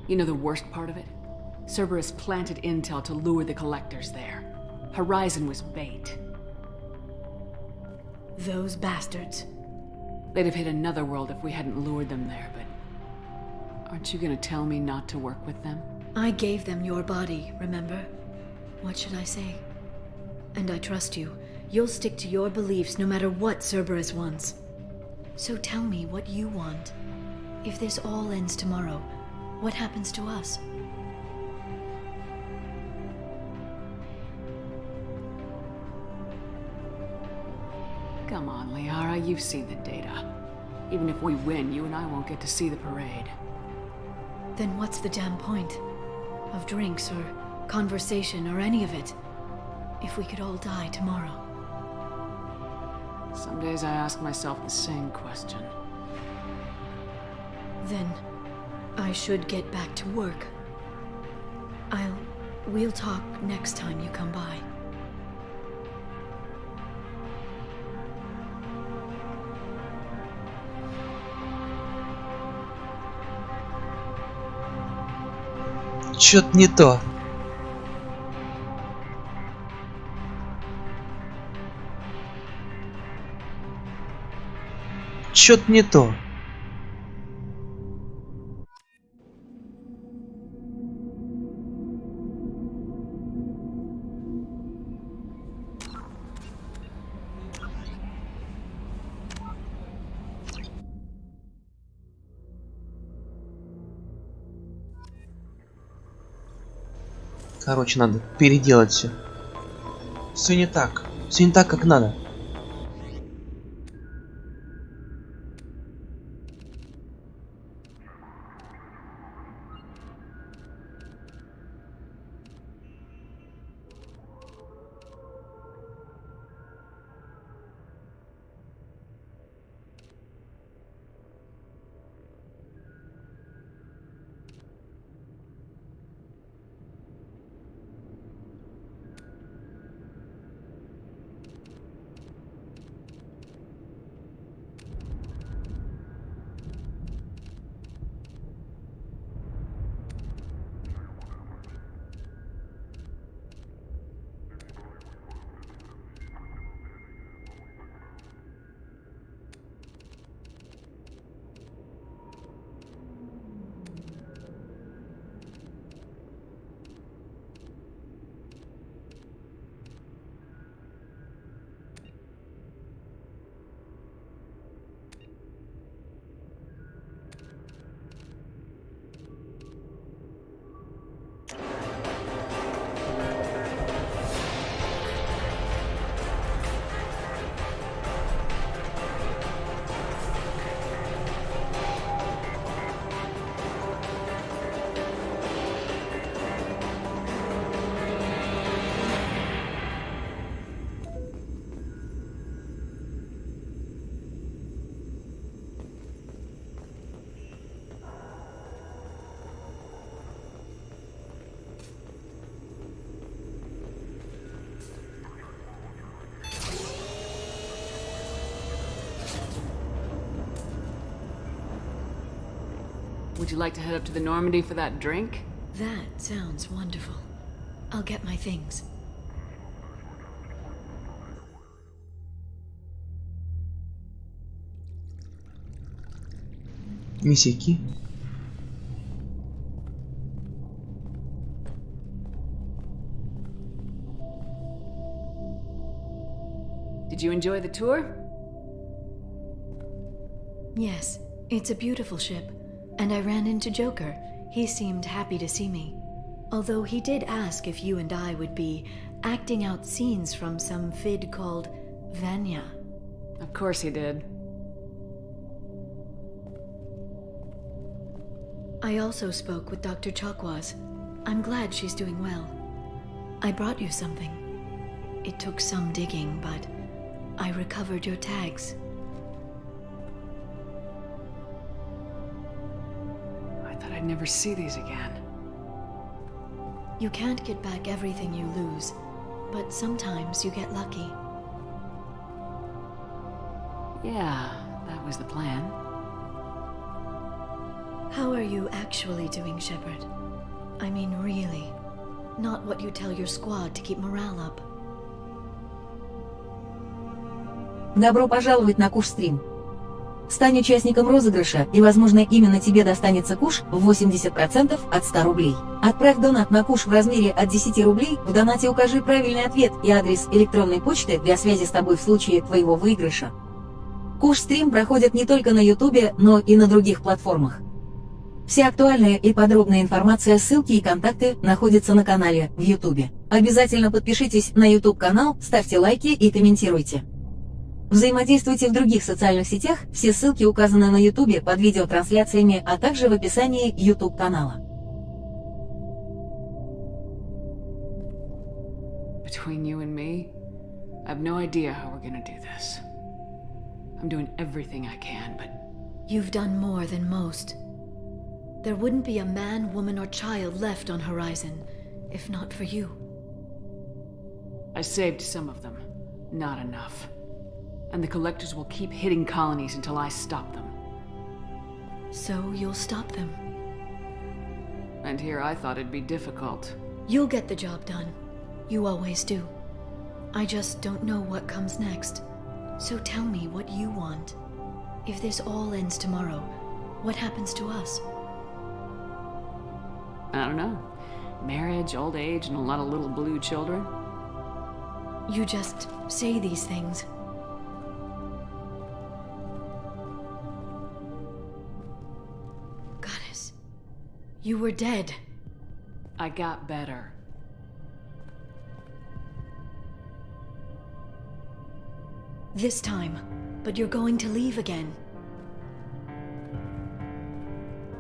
You know the worst part of it? Cerberus planted intel to lure the collectors there. Horizon was bait. Those bastards. They'd have hit another world if we hadn't lured them there, but... Aren't you gonna tell me not to work with them? I gave them your body, remember? What should I say? And I trust you. You'll stick to your beliefs no matter what Cerberus wants. So tell me what you want. If this all ends tomorrow, what happens to us? Come on, Liara, you've seen the data. Even if we win, you and I won't get to see the parade. Then what's the damn point? Of drinks or conversation or any of it? If we could all die tomorrow. Some days I ask myself the same question. Then I should get back to work. We'll talk next time you come by. Чё-то не то. Чё-то не то. Короче, надо переделать все. Все не так. Все не так, как надо. Would you like to head up to the Normandy for that drink? That sounds wonderful. I'll get my things. Миссики. Did you enjoy the tour? Yes, it's a beautiful ship. And I ran into Joker. He seemed happy to see me. Although he did ask if you and I would be acting out scenes from some vid called Vanya. Of course he did. I also spoke with Dr. Chakwas. I'm glad she's doing well. I brought you something. It took some digging, but I recovered your tags. I thought I'd never see these again. You can't get back everything you lose, but sometimes you get lucky. Yeah, that was the plan. How are you actually doing, Shepard? I mean, really. Not what you tell your squad to keep morale up. Добро пожаловать на КУШ СТРИМ. Стань участником розыгрыша, и, возможно, именно тебе достанется куш в 80% от 100 рублей. Отправь донат на куш в размере от 10 рублей, в донате укажи правильный ответ и адрес электронной почты для связи с тобой в случае твоего выигрыша. КУШ СТРИМ проходит не только на Ютубе, но и на других платформах. Вся актуальная и подробная информация, ссылки и контакты находятся на канале в Ютубе. Обязательно подпишитесь на YouTube-канал, ставьте лайки и комментируйте. Взаимодействуйте в других социальных сетях, все ссылки указаны на Ютубе под видеотрансляциями, а также в описании YouTube-канала. Between you and me, I have no idea how we're gonna do this. I'm doing everything I can, but... You've done more than most. There wouldn't be a man, woman, or child left on Horizon, if not for you. I saved some of them. Not enough. And the collectors will keep hitting colonies until I stop them. So you'll stop them. And here I thought it'd be difficult. You'll get the job done. You always do. I just don't know what comes next. So tell me what you want. If this all ends tomorrow, what happens to us? I don't know. Marriage, old age, and a lot of little blue children. You just say these things. Goddess, you were dead. I got better. This time, but you're going to leave again.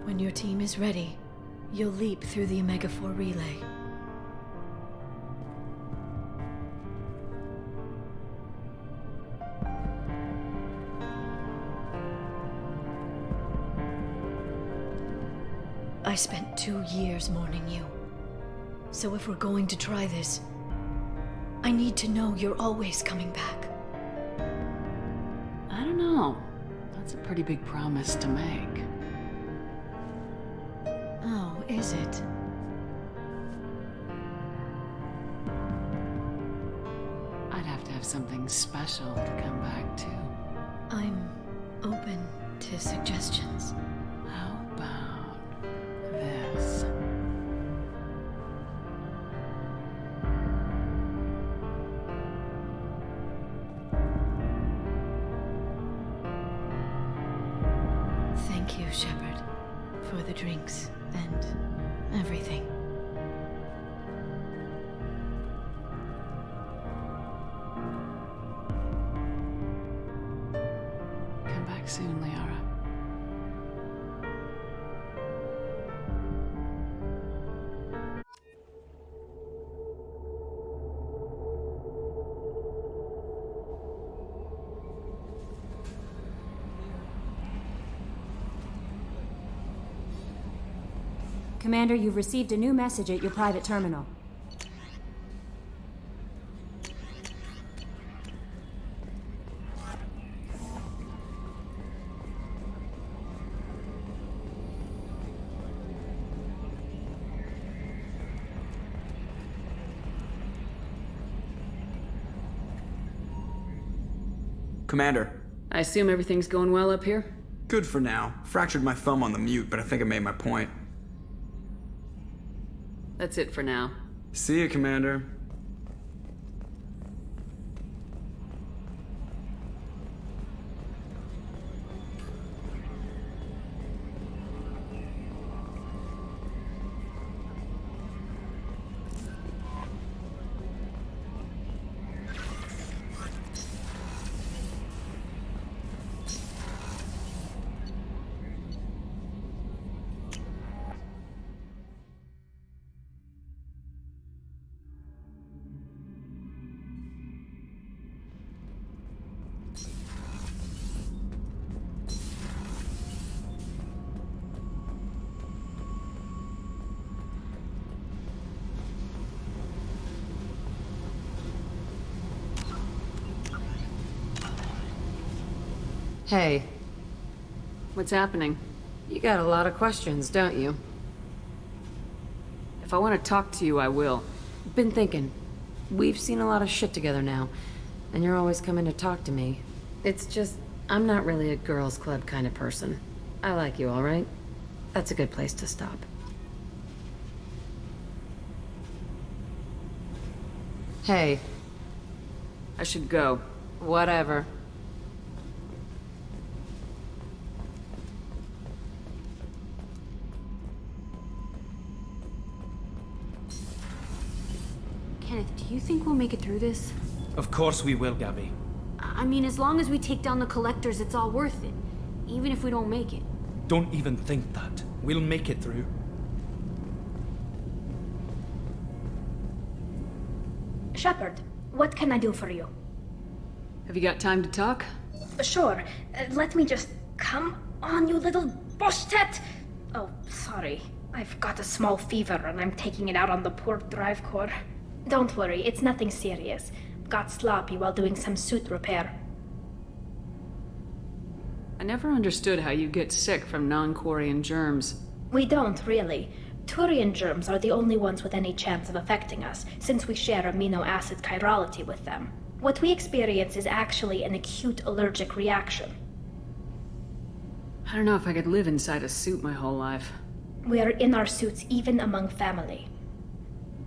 When your team is ready, you'll leap through the Omega-4 relay. I spent 2 years mourning you. So if we're going to try this, I need to know you're always coming back. I don't know. That's a pretty big promise to make. Oh, is it? I'd have to have something special to come back to. I'm open to suggestions. How about this? Thank you, Shepard, for the drinks and everything. Come back soon, Liara. Commander, you've received a new message at your private terminal. Commander. I assume everything's going well up here? Good for now. Fractured my thumb on the mute, but I think I made my point. That's it for now. See you, Commander. Hey. What's happening? You got a lot of questions, don't you? If I want to talk to you, I will. Been thinking. We've seen a lot of shit together now, and you're always coming to talk to me. It's just, I'm not really a girls' club kind of person. I like you, all right? That's a good place to stop. Hey. I should go. Whatever. Kenneth, do you think we'll make it through this? Of course we will, Gabby. I mean, as long as we take down the collectors, it's all worth it. Even if we don't make it. Don't even think that. We'll make it through. Shepard, what can I do for you? Have you got time to talk? Sure. Let me just... Come on, you little boshtet! Oh, sorry. I've got a small fever and I'm taking it out on the poor drive core. Don't worry, it's nothing serious. Got sloppy while doing some suit repair. I never understood how you get sick from non-Quarian germs. We don't, really. Turian germs are the only ones with any chance of affecting us, since we share amino acid chirality with them. What we experience is actually an acute allergic reaction. I don't know if I could live inside a suit my whole life. We are in our suits even among family.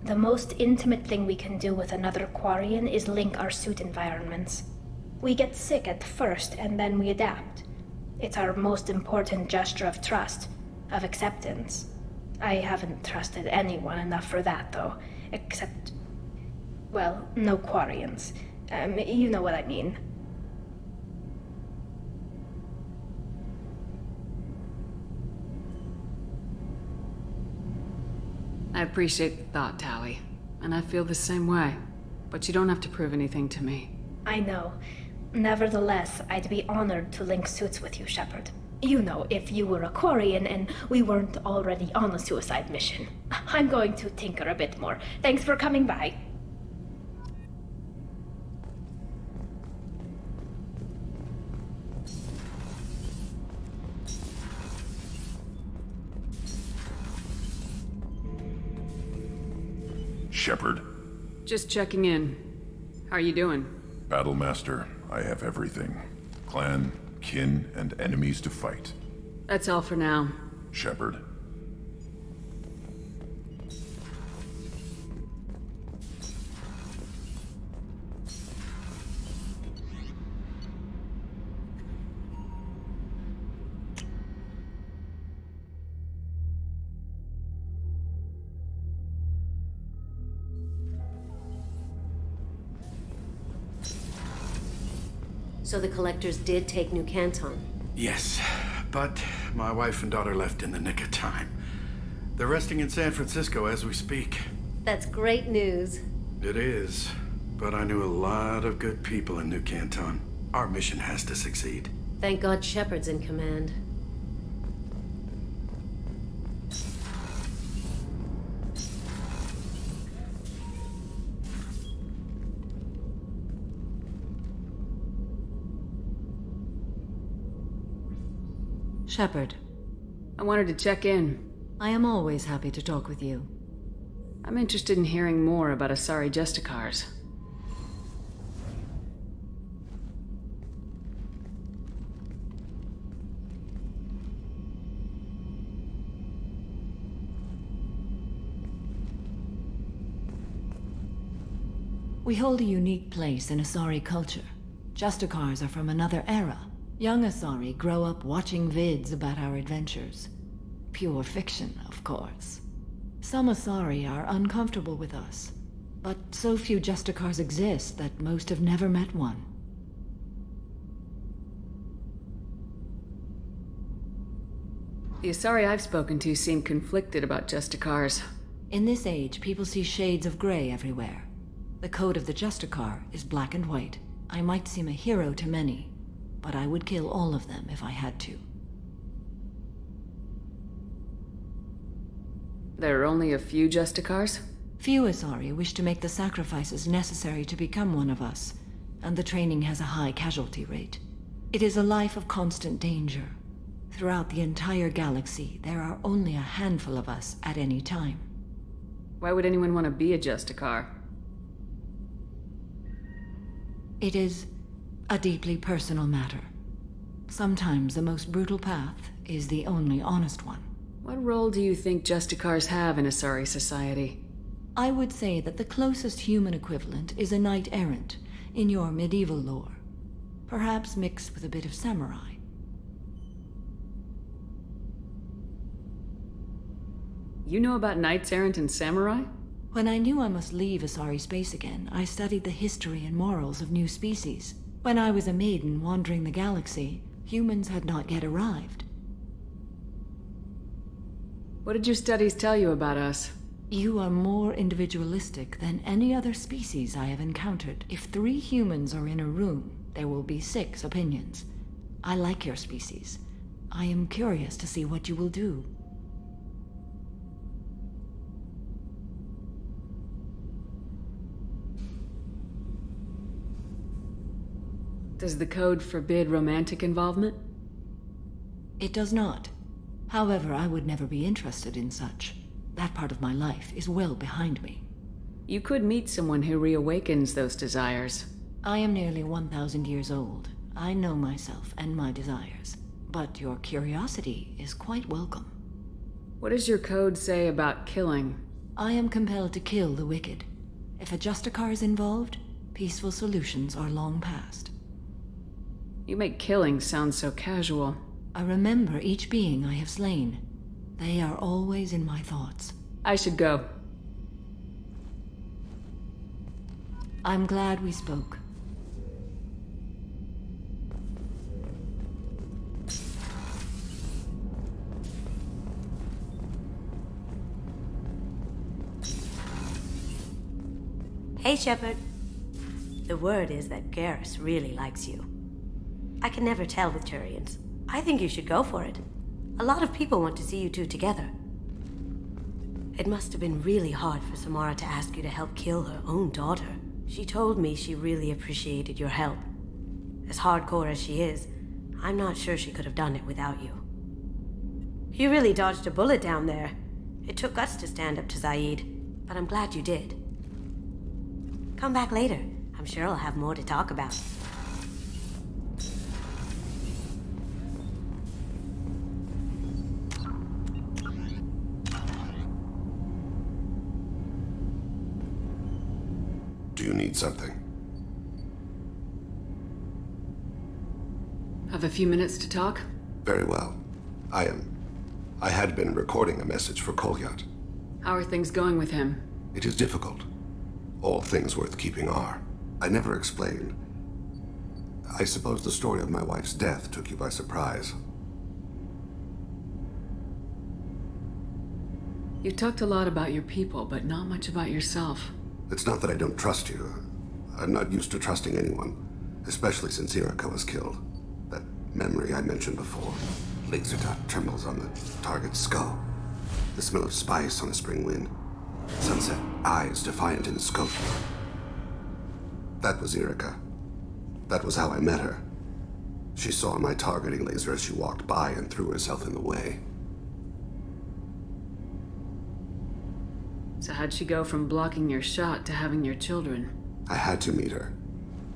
The most intimate thing we can do with another Quarian is link our suit environments. We get sick at first and then we adapt. It's our most important gesture of trust, of acceptance. I haven't trusted anyone enough for that, though. Except... well, no Quarians. You know what I mean. I appreciate the thought, Tally. And I feel the same way. But you don't have to prove anything to me. I know. Nevertheless, I'd be honored to link suits with you, Shepard. You know, if you were a Quarian and we weren't already on a suicide mission. I'm going to tinker a bit more. Thanks for coming by. Shepard. Just checking in. How are you doing? Battlemaster, I have everything. Clan, kin, and enemies to fight. That's all for now. Shepard. So the collectors did take New Canton? Yes, but my wife and daughter left in the nick of time. They're resting in San Francisco as we speak. That's great news. It is, but I knew a lot of good people in New Canton. Our mission has to succeed. Thank God Shepard's in command. Shepard. I wanted to check in. I am always happy to talk with you. I'm interested in hearing more about Asari Justicars. We hold a unique place in Asari culture. Justicars are from another era. Young Asari grow up watching vids about our adventures. Pure fiction, of course. Some Asari are uncomfortable with us, but so few Justicars exist that most have never met one. The Asari I've spoken to seem conflicted about Justicars. In this age, people see shades of gray everywhere. The code of the Justicar is black and white. I might seem a hero to many, but I would kill all of them if I had to. There are only a few Justicars? Few Asari wish to make the sacrifices necessary to become one of us, and the training has a high casualty rate. It is a life of constant danger. Throughout the entire galaxy, there are only a handful of us at any time. Why would anyone want to be a Justicar? It is a deeply personal matter. Sometimes the most brutal path is the only honest one. What role do you think Justicars have in Asari society? I would say that the closest human equivalent is a knight-errant in your medieval lore. Perhaps mixed with a bit of samurai. You know about knights-errant and samurai? When I knew I must leave Asari space again, I studied the history and morals of new species. When I was a maiden wandering the galaxy, humans had not yet arrived. What did your studies tell you about us? You are more individualistic than any other species I have encountered. If 3 humans are in a room, there will be 6 opinions. I like your species. I am curious to see what you will do. Does the code forbid romantic involvement? It does not. However, I would never be interested in such. That part of my life is well behind me. You could meet someone who reawakens those desires. I am nearly 1,000 years old. I know myself and my desires. But your curiosity is quite welcome. What does your code say about killing? I am compelled to kill the wicked. If a Justicar is involved, peaceful solutions are long past. You make killing sound so casual. I remember each being I have slain. They are always in my thoughts. I should go. I'm glad we spoke. Hey, Shepard. The word is that Garrus really likes you. I can never tell with Turians. I think you should go for it. A lot of people want to see you two together. It must have been really hard for Samara to ask you to help kill her own daughter. She told me she really appreciated your help. As hardcore as she is, I'm not sure she could have done it without you. You really dodged a bullet down there. It took us to stand up to Zaid, but I'm glad you did. Come back later. I'm sure I'll have more to talk about. Do you need something? Have a few minutes to talk? Very well. I had been recording a message for Kolyat. How are things going with him? It is difficult. All things worth keeping are. I never explained. I suppose the story of my wife's death took you by surprise. You talked a lot about your people, but not much about yourself. It's not that I don't trust you. I'm not used to trusting anyone, especially since Irika was killed. That memory I mentioned before. Laser dot trembles on the target's skull. The smell of spice on a spring wind. Sunset eyes defiant in the scope. That was Irika. That was how I met her. She saw my targeting laser as she walked by and threw herself in the way. So how'd she go from blocking your shot to having your children? I had to meet her.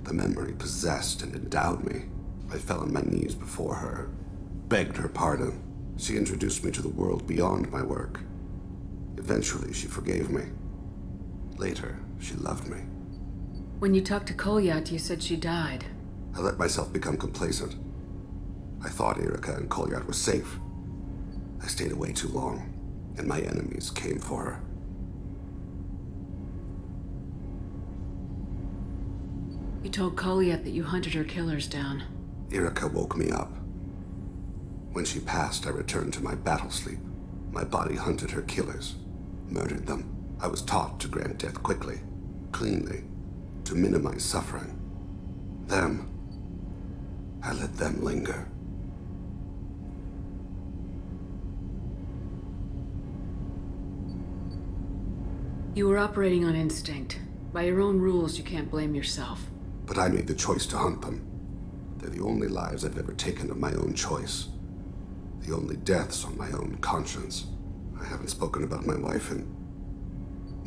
The memory possessed and endowed me. I fell on my knees before her, begged her pardon. She introduced me to the world beyond my work. Eventually, she forgave me. Later, she loved me. When you talked to Kolyat, you said she died. I let myself become complacent. I thought Erica and Kolyat were safe. I stayed away too long, and my enemies came for her. You told Kolyat that you hunted her killers down. Erica woke me up. When she passed, I returned to my battle sleep. My body hunted her killers, murdered them. I was taught to grant death quickly, cleanly, to minimize suffering. Them, I let them linger. You were operating on instinct. By your own rules, you can't blame yourself. But I made the choice to hunt them. They're the only lives I've ever taken of my own choice. The only deaths on my own conscience. I haven't spoken about my wife, and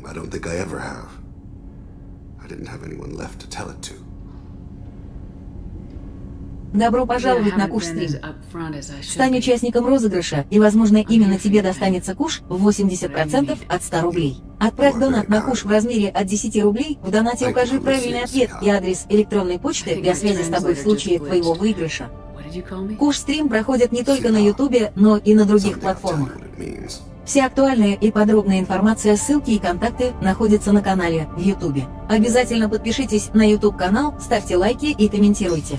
I don't think I ever have. I didn't have anyone left to tell it to. Добро пожаловать на КУШ СТРИМ. Стань участником розыгрыша, и, возможно, именно тебе достанется куш в 80% от 100 рублей. Отправь донат на куш в размере от 10 рублей, в донате укажи правильный ответ и адрес электронной почты для связи с тобой в случае твоего выигрыша. КУШ СТРИМ проходит не только на Ютубе, но и на других платформах. Вся актуальная и подробная информация, ссылки и контакты находятся на канале в Ютубе. Обязательно подпишитесь на YouTube-канал, ставьте лайки и комментируйте.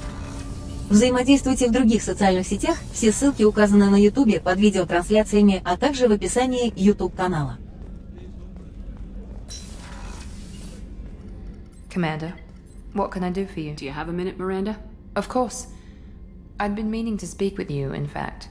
Взаимодействуйте в других социальных сетях, все ссылки указаны на YouTube под видеотрансляциями, а также в описании YouTube-канала. Commander, what can I do for you? Do you have a minute, Miranda? Of course. I'd been meaning to speak with you, in fact.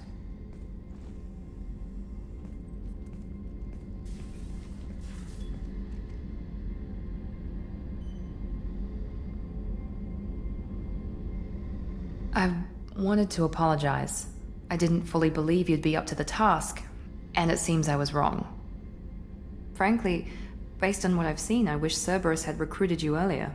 I wanted to apologize. I didn't fully believe you'd be up to the task, and it seems I was wrong. Frankly, based on what I've seen, I wish Cerberus had recruited you earlier.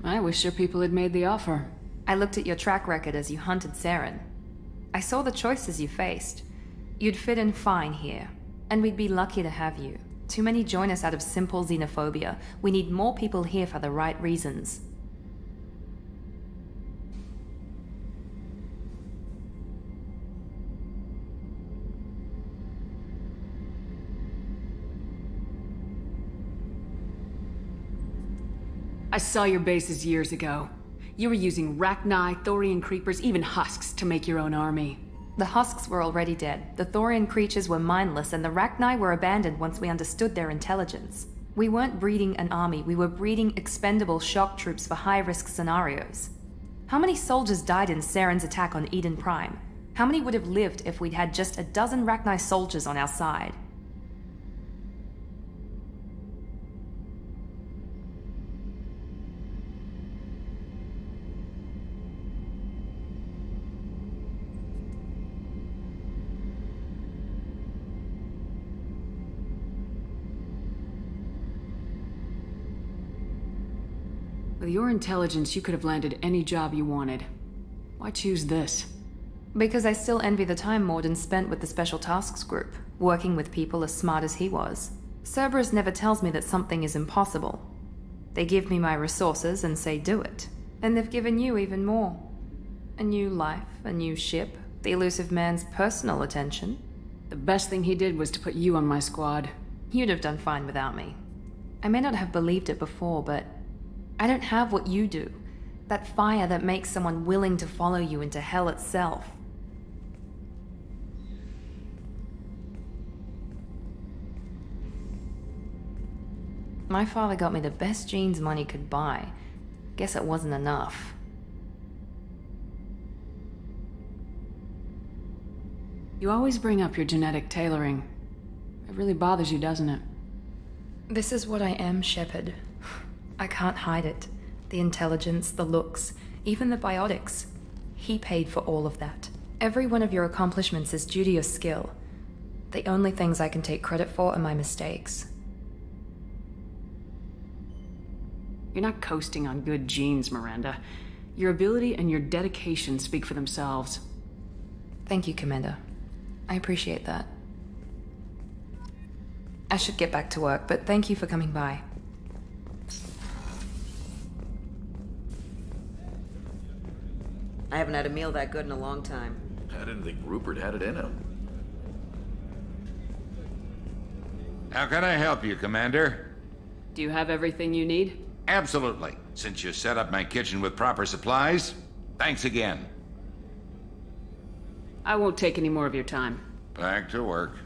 I wish your people had made the offer. I looked at your track record as you hunted Saren. I saw the choices you faced. You'd fit in fine here, and we'd be lucky to have you. Too many join us out of simple xenophobia. We need more people here for the right reasons. I saw your bases years ago. You were using Rachni, Thorian creepers, even husks to make your own army. The husks were already dead. The Thorian creatures were mindless, and the Rachni were abandoned once we understood their intelligence. We weren't breeding an army, we were breeding expendable shock troops for high-risk scenarios. How many soldiers died in Saren's attack on Eden Prime? How many would have lived if we'd had just a dozen Rachni soldiers on our side? With your intelligence, you could have landed any job you wanted. Why choose this? Because I still envy the time Morden spent with the Special Tasks Group, working with people as smart as he was. Cerberus never tells me that something is impossible. They give me my resources and say do it. And they've given you even more. A new life, a new ship, the elusive man's personal attention. The best thing he did was to put you on my squad. You'd have done fine without me. I may not have believed it before, but I don't have what you do. That fire that makes someone willing to follow you into hell itself. My father got me the best genes money could buy. Guess it wasn't enough. You always bring up your genetic tailoring. It really bothers you, doesn't it? This is what I am, Shepard. I can't hide it. The intelligence, the looks, even the biotics. He paid for all of that. Every one of your accomplishments is due to your skill. The only things I can take credit for are my mistakes. You're not coasting on good genes, Miranda. Your ability and your dedication speak for themselves. Thank you, Commander. I appreciate that. I should get back to work, but thank you for coming by. I haven't had a meal that good in a long time. I didn't think Rupert had it in him. How can I help you, Commander? Do you have everything you need? Absolutely. Since you set up my kitchen with proper supplies, thanks again. I won't take any more of your time. Back to work.